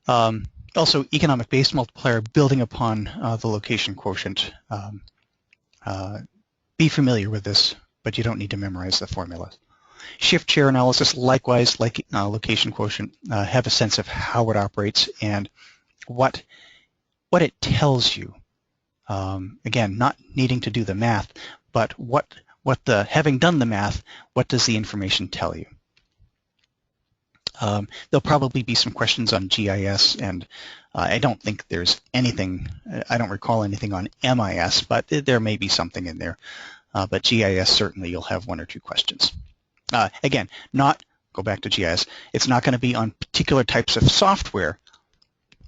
Also, economic base multiplier building upon the location quotient. Be familiar with this, but you don't need to memorize the formula. Shift share analysis, likewise, like location quotient, have a sense of how it operates and what it tells you. Again, not needing to do the math, but having done the math, what does the information tell you? There'll probably be some questions on GIS, and I don't think there's anything, I don't recall anything on MIS, but there may be something in there. But GIS, certainly you'll have 1 or 2 questions. Again, go back to GIS, it's not going to be on particular types of software,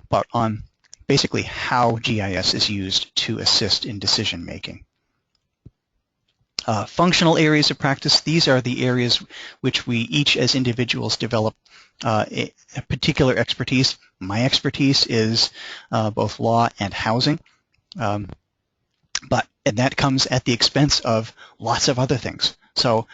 but on basically how GIS is used to assist in decision making. Functional areas of practice, these are the areas which we each as individuals develop a particular expertise. My expertise is both law and housing, and that comes at the expense of lots of other things. So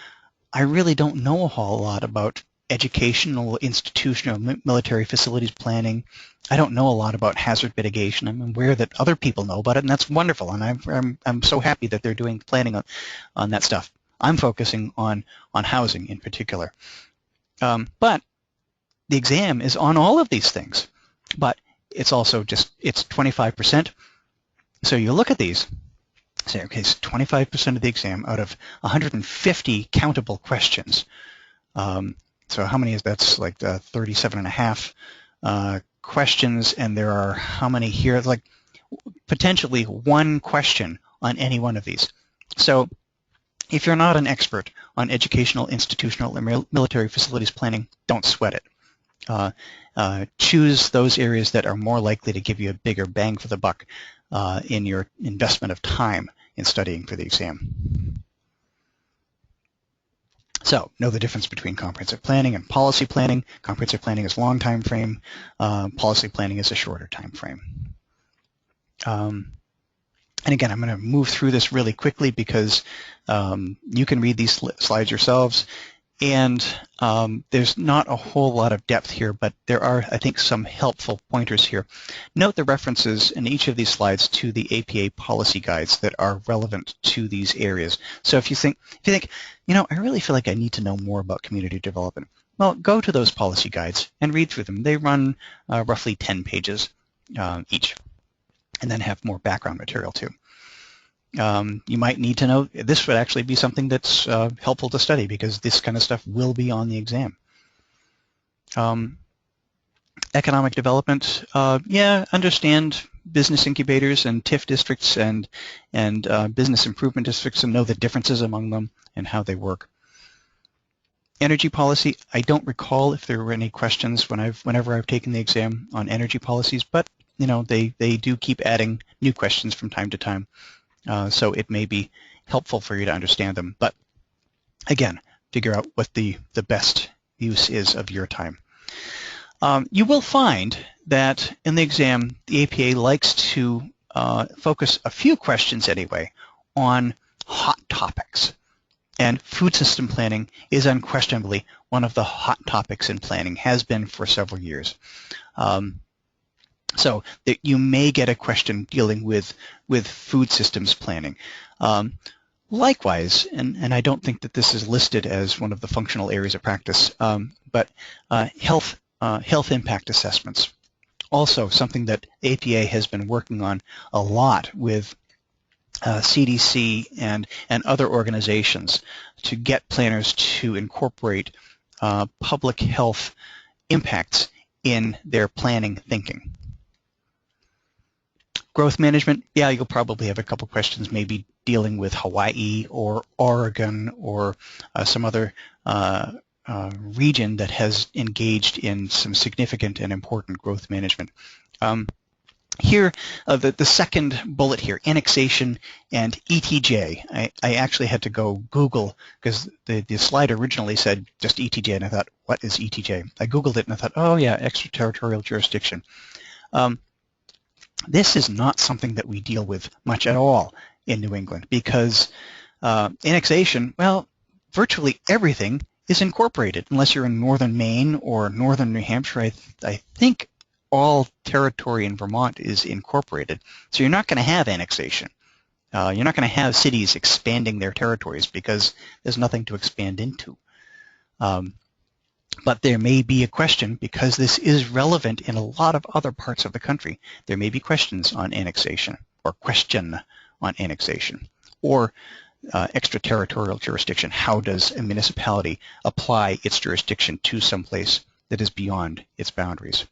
I really don't know a whole lot about educational, institutional, military facilities planning. I don't know a lot about hazard mitigation. I'm aware that other people know about it, and that's wonderful, and I'm so happy that they're doing planning on that stuff. I'm focusing on housing in particular. But the exam is on all of these things, but it's also it's 25%. So you look at these, say, okay, it's 25% of the exam out of 150 countable questions. So how many is that's like 37 and a half questions, and there are how many here? Like potentially 1 question on any one of these. So if you're not an expert on educational, institutional, or military facilities planning, don't sweat it. Choose those areas that are more likely to give you a bigger bang for the buck in your investment of time in studying for the exam. So know the difference between comprehensive planning and policy planning. Comprehensive planning is long time frame. Policy planning is a shorter time frame. And again, I'm going to move through this really quickly because you can read these slides yourselves. And there's not a whole lot of depth here, but there are, I think, some helpful pointers here. Note the references in each of these slides to the APA policy guides that are relevant to these areas. So if you think, you know, I really feel like I need to know more about community development, well, go to those policy guides and read through them. They run roughly 10 pages each, and then have more background material too. You might need to know, this would actually be something that's helpful to study because this kind of stuff will be on the exam. Economic development, yeah, understand business incubators and TIF districts and business improvement districts and know the differences among them and how they work. Energy policy, I don't recall if there were any questions whenever I've taken the exam on energy policies, but you know, they do keep adding new questions from time to time. So it may be helpful for you to understand them. But again, figure out what the best use is of your time. You will find that in the exam, the APA likes to focus a few questions anyway on hot topics. And food system planning is unquestionably one of the hot topics in planning, has been for several years. So that you may get a question dealing with food systems planning. Likewise, and I don't think that this is listed as one of the functional areas of practice, but health impact assessments. Also something that APA has been working on a lot with CDC and other organizations to get planners to incorporate public health impacts in their planning thinking. Growth management, yeah, you'll probably have a couple questions maybe dealing with Hawaii or Oregon or some other region that has engaged in some significant and important growth management. Here, the second bullet here, annexation and ETJ. I actually had to go Google because the slide originally said just ETJ, and I thought, what is ETJ? I Googled it and I thought, oh yeah, extraterritorial jurisdiction. This is not something that we deal with much at all in New England because annexation, well, virtually everything is incorporated unless you're in northern Maine or northern New Hampshire. I think all territory in Vermont is incorporated. So you're not going to have annexation. You're not going to have cities expanding their territories because there's nothing to expand into. But there may be a question, because this is relevant in a lot of other parts of the country, there may be questions on annexation or question on annexation or extraterritorial jurisdiction. How does a municipality apply its jurisdiction to someplace that is beyond its boundaries?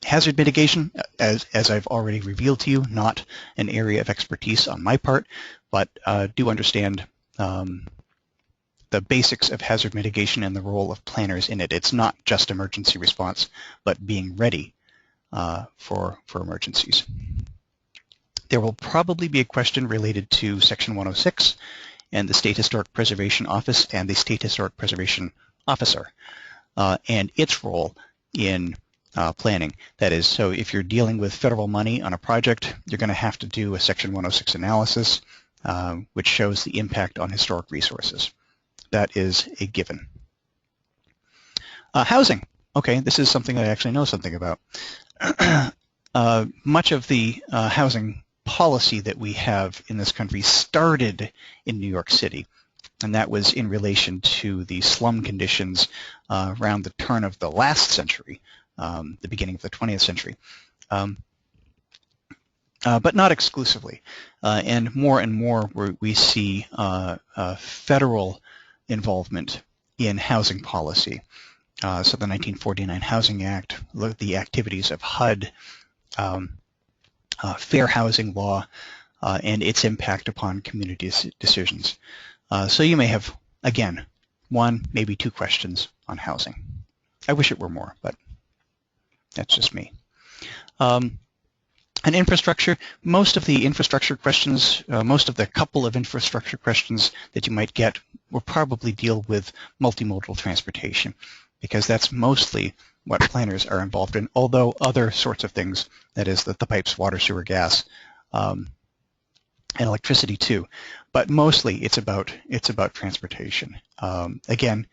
Hazard mitigation, as I've already revealed to you, not an area of expertise on my part, but do understand the basics of hazard mitigation and the role of planners in it. It's not just emergency response, but being ready for emergencies. There will probably be a question related to Section 106 and the State Historic Preservation Office and the State Historic Preservation Officer and its role in planning. That is, so if you're dealing with federal money on a project, you're going to have to do a Section 106 analysis, which shows the impact on historic resources. That is a given. Housing. Okay, this is something I actually know something about. Much of the housing policy that we have in this country started in New York City, and that was in relation to the slum conditions around the turn of the last century, the beginning of the 20th century. But not exclusively. And more we see federal involvement in housing policy. So the 1949 Housing Act, the activities of HUD, fair housing law, and its impact upon community decisions. So you may have, again, one, maybe two questions on housing. I wish it were more, but that's just me. And infrastructure, most of the infrastructure questions, most of the couple of infrastructure questions that you might get will probably deal with multimodal transportation, because that's mostly what planners are involved in, although other sorts of things, that is the pipes, water, sewer, gas, and electricity too. But mostly it's about transportation. Again,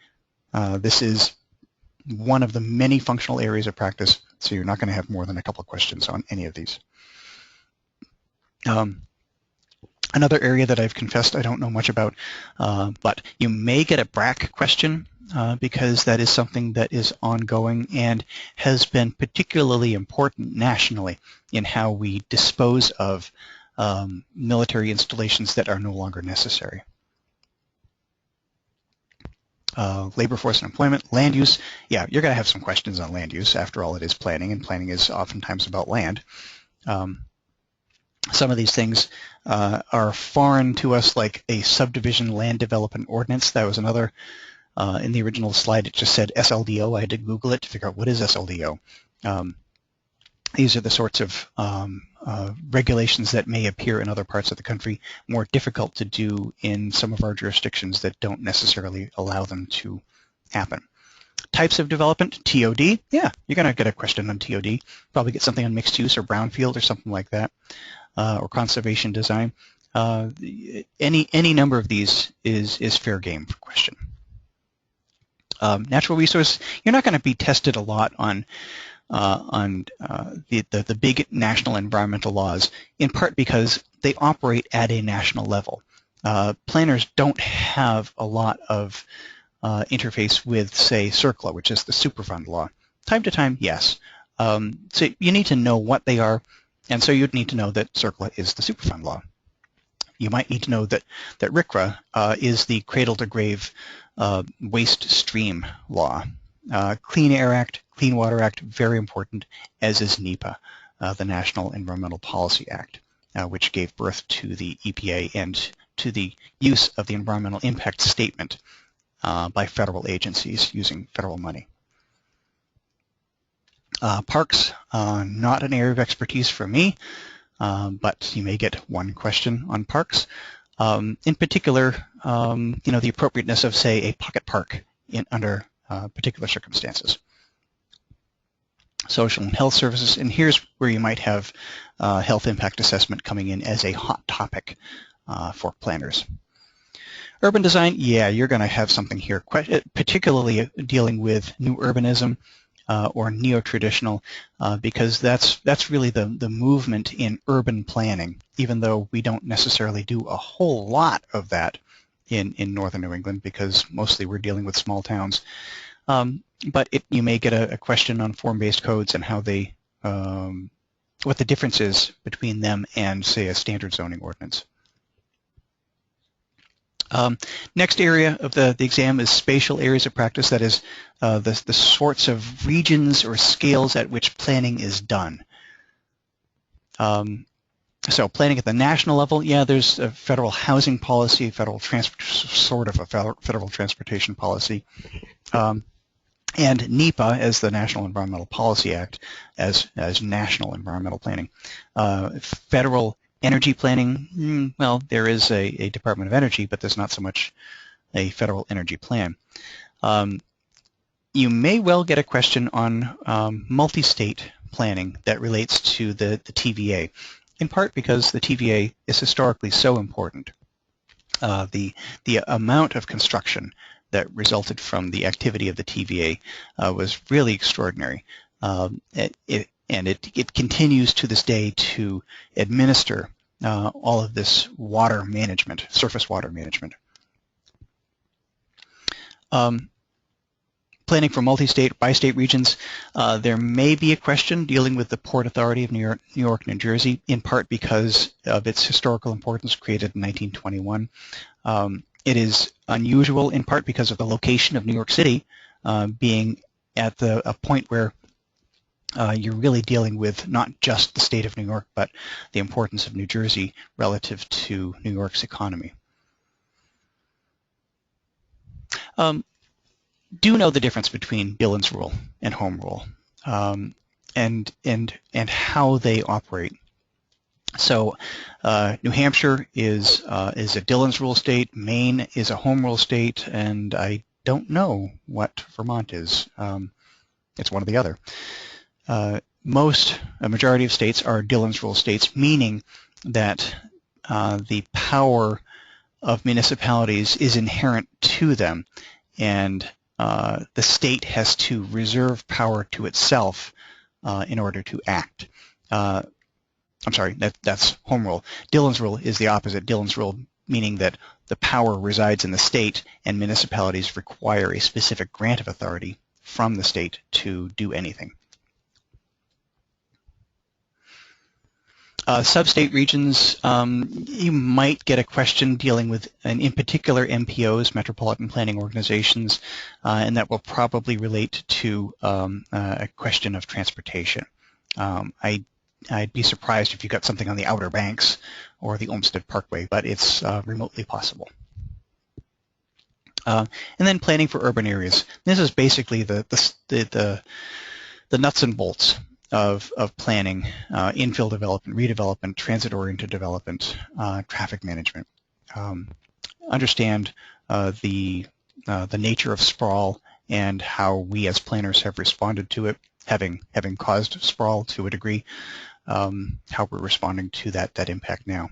this is one of the many functional areas of practice, so you're not going to have more than a couple of questions on any of these. Another area that I've confessed I don't know much about, but you may get a BRAC question because that is something that is ongoing and has been particularly important nationally in how we dispose of military installations that are no longer necessary. Labor force and employment, land use. Yeah, you're going to have some questions on land use. After all, it is planning, and planning is oftentimes about land. Some of these things are foreign to us, like a subdivision land development ordinance. That was another, in the original slide, it just said SLDO. I had to Google it to figure out what is SLDO. These are the sorts of regulations that may appear in other parts of the country, more difficult to do in some of our jurisdictions that don't necessarily allow them to happen. Types of development, TOD, yeah, you're going to get a question on TOD. Probably get something on mixed use or brownfield or something like that, or conservation design. Any number of these is fair game for question. Natural resource, you're not going to be tested a lot on the big national environmental laws, in part because they operate at a national level. Planners don't have a lot of interface with, say, CERCLA, which is the Superfund law. Time to time, yes. So you need to know what they are, and so you'd need to know that CERCLA is the Superfund law. You might need to know that RCRA is the cradle-to-grave waste stream law. Clean Air Act, Clean Water Act, very important, as is NEPA, the National Environmental Policy Act, which gave birth to the EPA and to the use of the environmental impact statement by federal agencies using federal money. Parks, not an area of expertise for me, but you may get one question on parks. In particular, the appropriateness of, say, a pocket park under particular circumstances. Social and health services, and here's where you might have health impact assessment coming in as a hot topic for planners. Urban design, yeah, you're going to have something here, particularly dealing with new urbanism or neo-traditional, because that's really the movement in urban planning, even though we don't necessarily do a whole lot of that in northern New England, because mostly we're dealing with small towns. But you may get a question on form-based codes and how they, what the difference is between them and, say, a standard zoning ordinance. Next area of the exam is spatial areas of practice, that is the sorts of regions or scales at which planning is done. So planning at the national level, yeah, there's a federal housing policy, federal transportation policy, and NEPA as the National Environmental Policy Act as national environmental planning. Federal energy planning, well, there is a Department of Energy, but there's not so much a federal energy plan. You may well get a question on multi-state planning that relates to the TVA, in part because the TVA is historically so important. The amount of construction that resulted from the activity of the TVA was really extraordinary. It continues to this day to administer all of this water management, surface water management. Planning for multi-state, bi-state regions, there may be a question dealing with the Port Authority of New York, New Jersey, in part because of its historical importance, created in 1921. It is unusual in part because of the location of New York City being at a point where you're really dealing with not just the state of New York, but the importance of New Jersey relative to New York's economy. Do know the difference between Dillon's rule and home rule, and how they operate. So New Hampshire is a Dillon's rule state, Maine is a home rule state, and I don't know what Vermont is. It's one or the other. A majority of states are Dillon's rule states, meaning that the power of municipalities is inherent to them, and the state has to reserve power to itself in order to act. I'm sorry, that's home rule. Dillon's rule is the opposite. Dillon's rule meaning that the power resides in the state and municipalities require a specific grant of authority from the state to do anything. Sub-state regions, you might get a question dealing with, in particular, MPOs, Metropolitan Planning Organizations, and that will probably relate to a question of transportation. I'd be surprised if you got something on the Outer Banks or the Olmsted Parkway, but it's remotely possible. And then planning for urban areas. This is basically the nuts and bolts of planning, infill development, redevelopment, transit-oriented development, traffic management. Understand the nature of sprawl and how we as planners have responded to it, having caused sprawl to a degree, how we're responding to that impact now.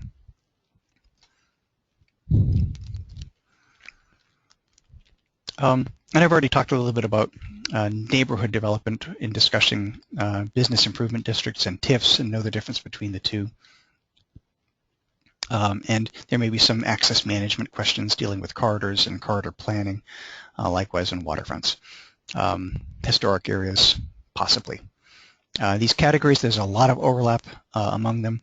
And I've already talked a little bit about neighborhood development in discussing business improvement districts and TIFs, and know the difference between the two. And there may be some access management questions dealing with corridors and corridor planning, likewise in waterfronts. Historic areas, possibly. These categories, there's a lot of overlap among them.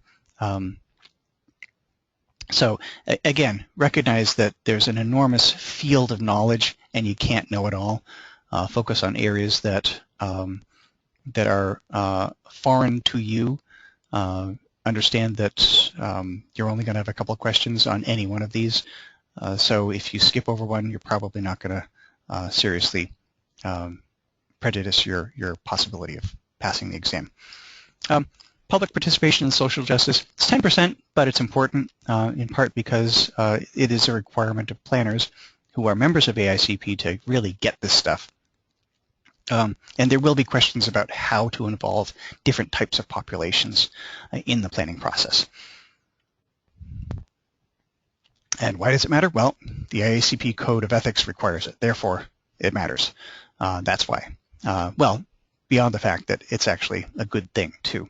So again, recognize that there's an enormous field of knowledge and you can't know it all. Focus on areas that are foreign to you. Understand that you're only going to have a couple of questions on any one of these. So if you skip over one, you're probably not going to seriously prejudice your possibility of passing the exam. Public participation in social justice, it's 10%, but it's important in part because it is a requirement of planners who are members of AICP to really get this stuff. And there will be questions about how to involve different types of populations in the planning process. And why does it matter? Well, the AICP Code of Ethics requires it. Therefore, it matters. That's why. Well, beyond the fact that it's actually a good thing, too.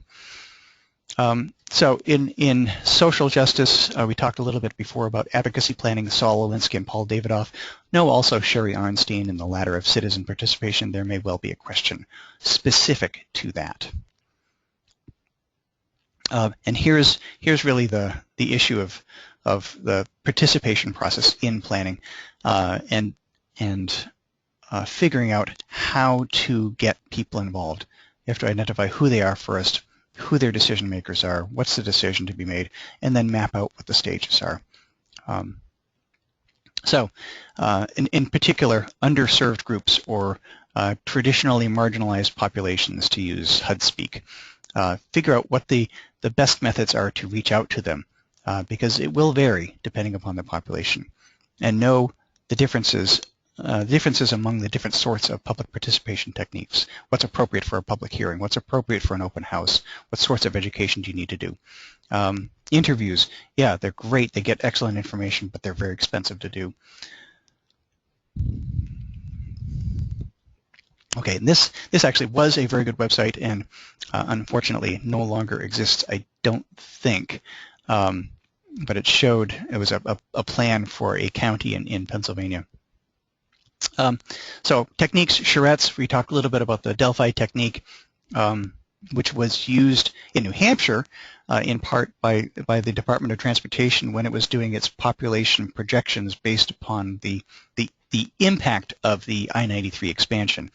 So in social justice, we talked a little bit before about advocacy planning, Saul Alinsky and Paul Davidoff. No, also Sherry Arnstein in the ladder of citizen participation. There may well be a question specific to that. And here's really the issue of the participation process in planning and figuring out how to get people involved. You have to identify who they are first, who their decision makers are, what's the decision to be made, and then map out what the stages are. In particular, underserved groups or traditionally marginalized populations, to use HUD speak, figure out what the best methods are to reach out to them, because it will vary depending upon the population, and know the differences among the different sorts of public participation techniques. What's appropriate for a public hearing? What's appropriate for an open house? What sorts of education do you need to do? Interviews, yeah, they're great. They get excellent information, but they're very expensive to do. Okay, and this actually was a very good website, and unfortunately no longer exists, I don't think. But it showed, it was a plan for a county in Pennsylvania. So techniques, charrettes, we talked a little bit about the Delphi technique, which was used in New Hampshire in part by the Department of Transportation when it was doing its population projections based upon the impact of the I-93 expansion.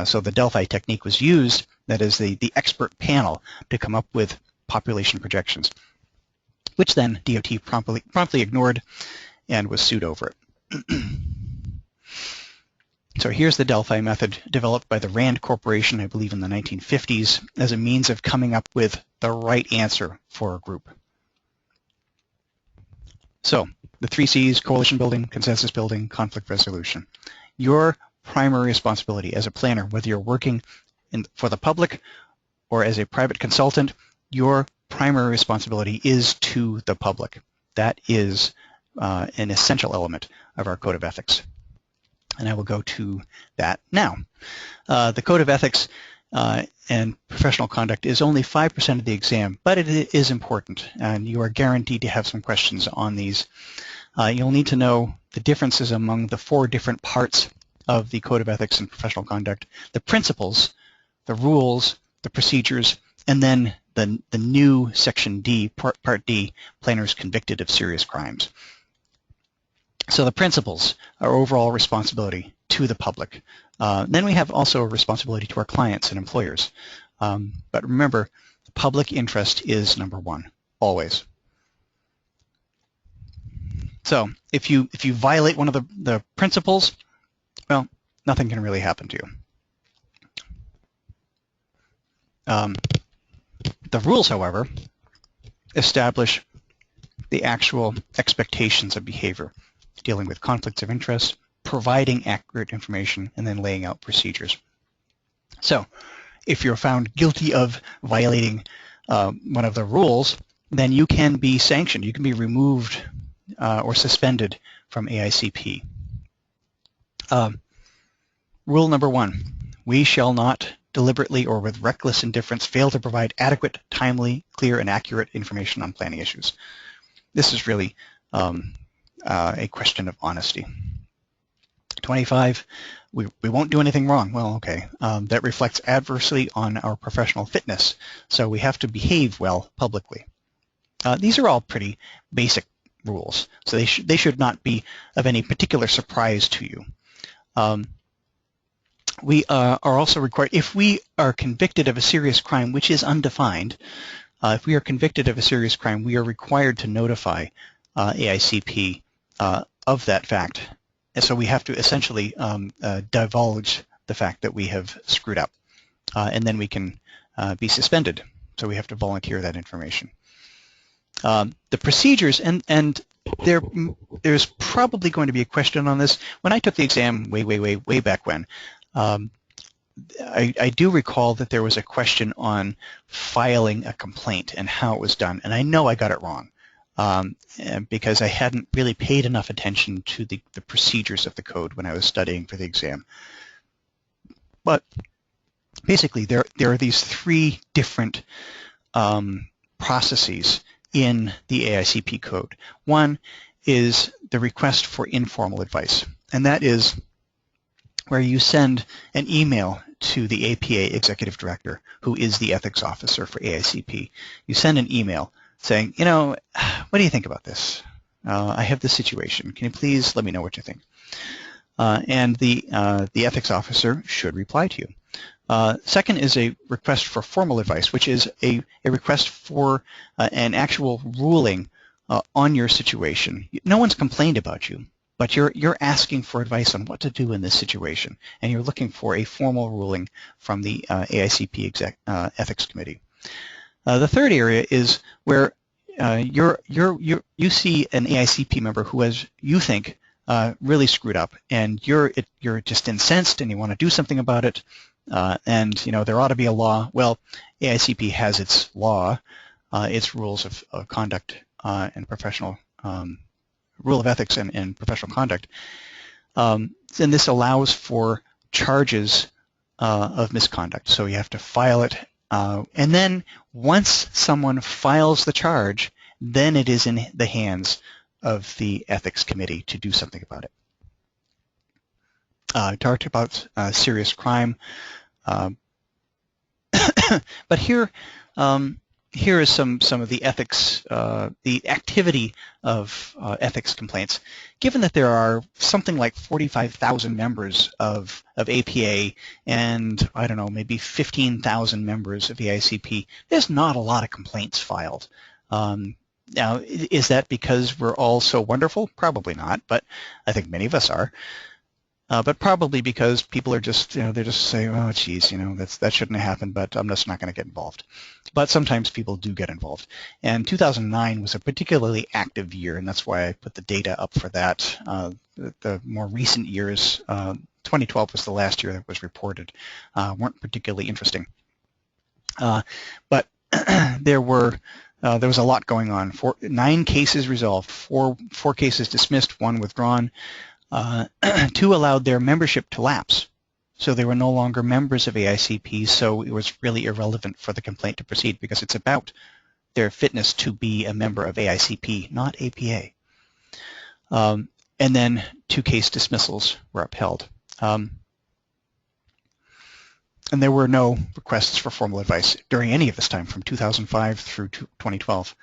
So the Delphi technique was used, that is the expert panel, to come up with population projections, which then DOT promptly ignored and was sued over it. So here's the Delphi method developed by the Rand Corporation, I believe in the 1950s, as a means of coming up with the right answer for a group. So the 3 C's: coalition building, consensus building, conflict resolution. Your primary responsibility as a planner, whether you're working for the public or as a private consultant, your primary responsibility is to the public. That is an essential element of our code of ethics. And I will go to that now. The code of ethics and professional conduct is only 5% of the exam, but it is important, and you are guaranteed to have some questions on these. You'll need to know the differences among the 4 different parts of the code of ethics and professional conduct: the principles, the rules, the procedures, and then the new section D, part D, planners convicted of serious crimes. So the principles are overall responsibility to the public. Then we have also a responsibility to our clients and employers. But remember, the public interest is number 1, always. So if you violate one of the principles, well, nothing can really happen to you. The rules, however, establish the actual expectations of behavior, dealing with conflicts of interest, providing accurate information, and then laying out procedures. So if you're found guilty of violating one of the rules, then you can be sanctioned. You can be removed or suspended from AICP. Rule number 1, we shall not deliberately or with reckless indifference fail to provide adequate, timely, clear, and accurate information on planning issues. This is really a question of honesty. 25, we won't do anything wrong. Well, okay, that reflects adversely on our professional fitness, so we have to behave well publicly. These are all pretty basic rules, so they should not be of any particular surprise to you. We are also required, if we are convicted of a serious crime, which is undefined, if we are convicted of a serious crime, we are required to notify AICP of that fact. And so we have to essentially divulge the fact that we have screwed up, and then we can be suspended. So we have to volunteer that information. The procedures, and there's probably going to be a question on this. When I took the exam way back when, I do recall that there was a question on filing a complaint and how it was done, and I know I got it wrong because I hadn't really paid enough attention to the procedures of the code when I was studying for the exam. But basically, there are these 3 different processes in the AICP code. One is the request for informal advice, and that is where you send an email to the APA Executive Director, who is the ethics officer for AICP. You send an email saying, you know, what do you think about this? I have this situation. Can you please let me know what you think? And the ethics officer should reply to you. Second is a request for formal advice, which is a request for an actual ruling on your situation. No one's complained about you, but you're asking for advice on what to do in this situation, and you're looking for a formal ruling from the AICP Ethics Committee. The third area is where you see an AICP member who has, you think, really screwed up, and you're just incensed and you want to do something about it, and you know there ought to be a law. Well, AICP has its law, its rules of conduct and professional rule of ethics and professional conduct, and this allows for charges of misconduct. So you have to file it, and then once someone files the charge, then it is in the hands of the ethics committee to do something about it. I talked about serious crime, but here is some of the ethics, the activity of ethics complaints. Given that there are something like 45,000 members of APA and, I don't know, maybe 15,000 members of the AICP, there's not a lot of complaints filed. Now, is that because we're all so wonderful? Probably not, but I think many of us are. But probably because people are just, they're just saying, oh, geez, that shouldn't have happened, but I'm just not going to get involved. But sometimes people do get involved. And 2009 was a particularly active year, and that's why I put the data up for that. The more recent years, 2012 was the last year that was reported, weren't particularly interesting. But there was a lot going on. 9 cases resolved, four cases dismissed, 1 withdrawn. 2 allowed their membership to lapse. So they were no longer members of AICP, so it was really irrelevant for the complaint to proceed because it's about their fitness to be a member of AICP, not APA. And then 2 case dismissals were upheld. And there were no requests for formal advice during any of this time, from 2005 through 2012.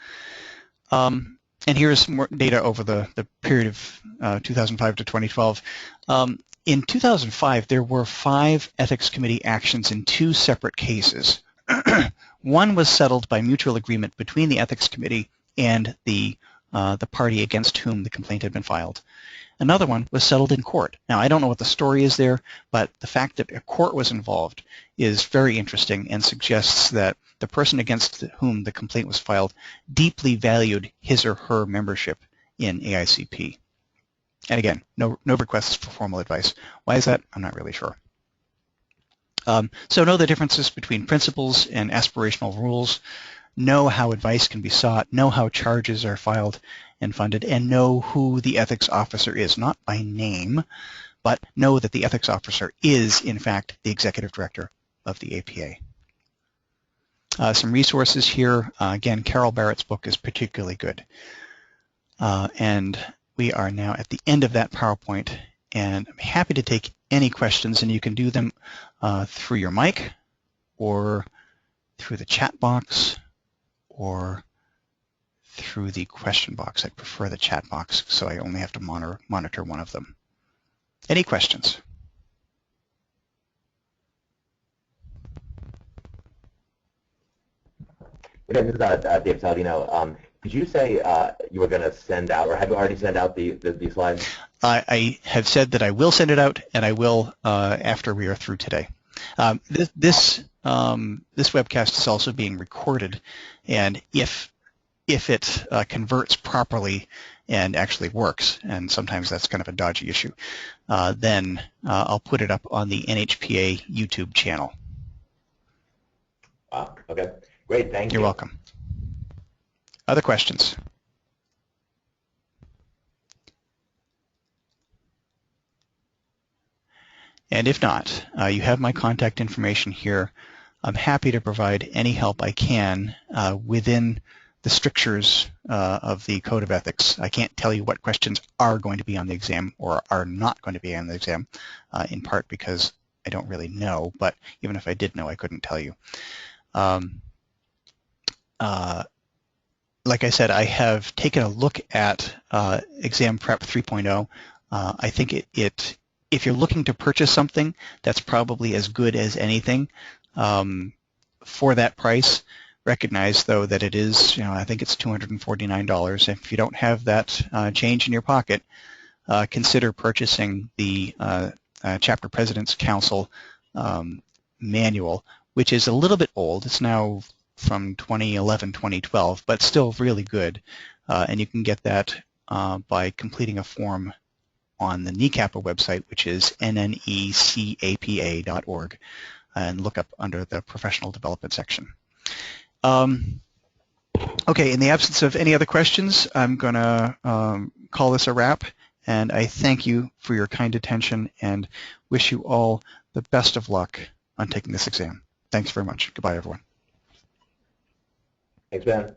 And here's more data over the period of 2005 to 2012. In 2005, there were 5 ethics committee actions in 2 separate cases. 1 was settled by mutual agreement between the ethics committee and the party against whom the complaint had been filed. Another one was settled in court. Now, I don't know what the story is there, but the fact that a court was involved is very interesting and suggests that the person against whom the complaint was filed deeply valued his or her membership in AICP. And again, no requests for formal advice. Why is that? I'm not really sure. So know the differences between principles and aspirational rules. Know how advice can be sought. Know how charges are filed and funded, and know who the ethics officer is, not by name, but know that the ethics officer is, in fact, the executive director of the APA. Some resources here. Again, Carol Barrett's book is particularly good. And we are now at the end of that PowerPoint, and I'm happy to take any questions, and you can do them through your mic or through the chat box or through the question box. I prefer the chat box, so I only have to monitor one of them. Any questions? Again, this is Dave Saladino. Did you say you were going to send out, or have you already sent out the slides? I have said that I will send it out, and I will after we are through today. This webcast is also being recorded, and if it converts properly and actually works, and sometimes that's kind of a dodgy issue, then I'll put it up on the NHPA YouTube channel. Wow, okay. Great, thank you. You're welcome. Other questions? And if not, you have my contact information here. I'm happy to provide any help I can within the strictures of the Code of Ethics. I can't tell you what questions are going to be on the exam or are not going to be on the exam, in part because I don't really know, but even if I did know, I couldn't tell you. Like I said, I have taken a look at Exam Prep 3.0. I think if you're looking to purchase something, that's probably as good as anything for that price. Recognize, though, that it is, I think it's $249. If you don't have that change in your pocket, consider purchasing the Chapter President's Council manual, which is a little bit old. It's now from 2011, 2012, but still really good. And you can get that by completing a form on the NNECAPA website, which is NNECAPA.org, and look up under the Professional Development section. Okay, in the absence of any other questions, I'm going to call this a wrap, and I thank you for your kind attention and wish you all the best of luck on taking this exam. Thanks very much. Goodbye, everyone. Thanks, Ben.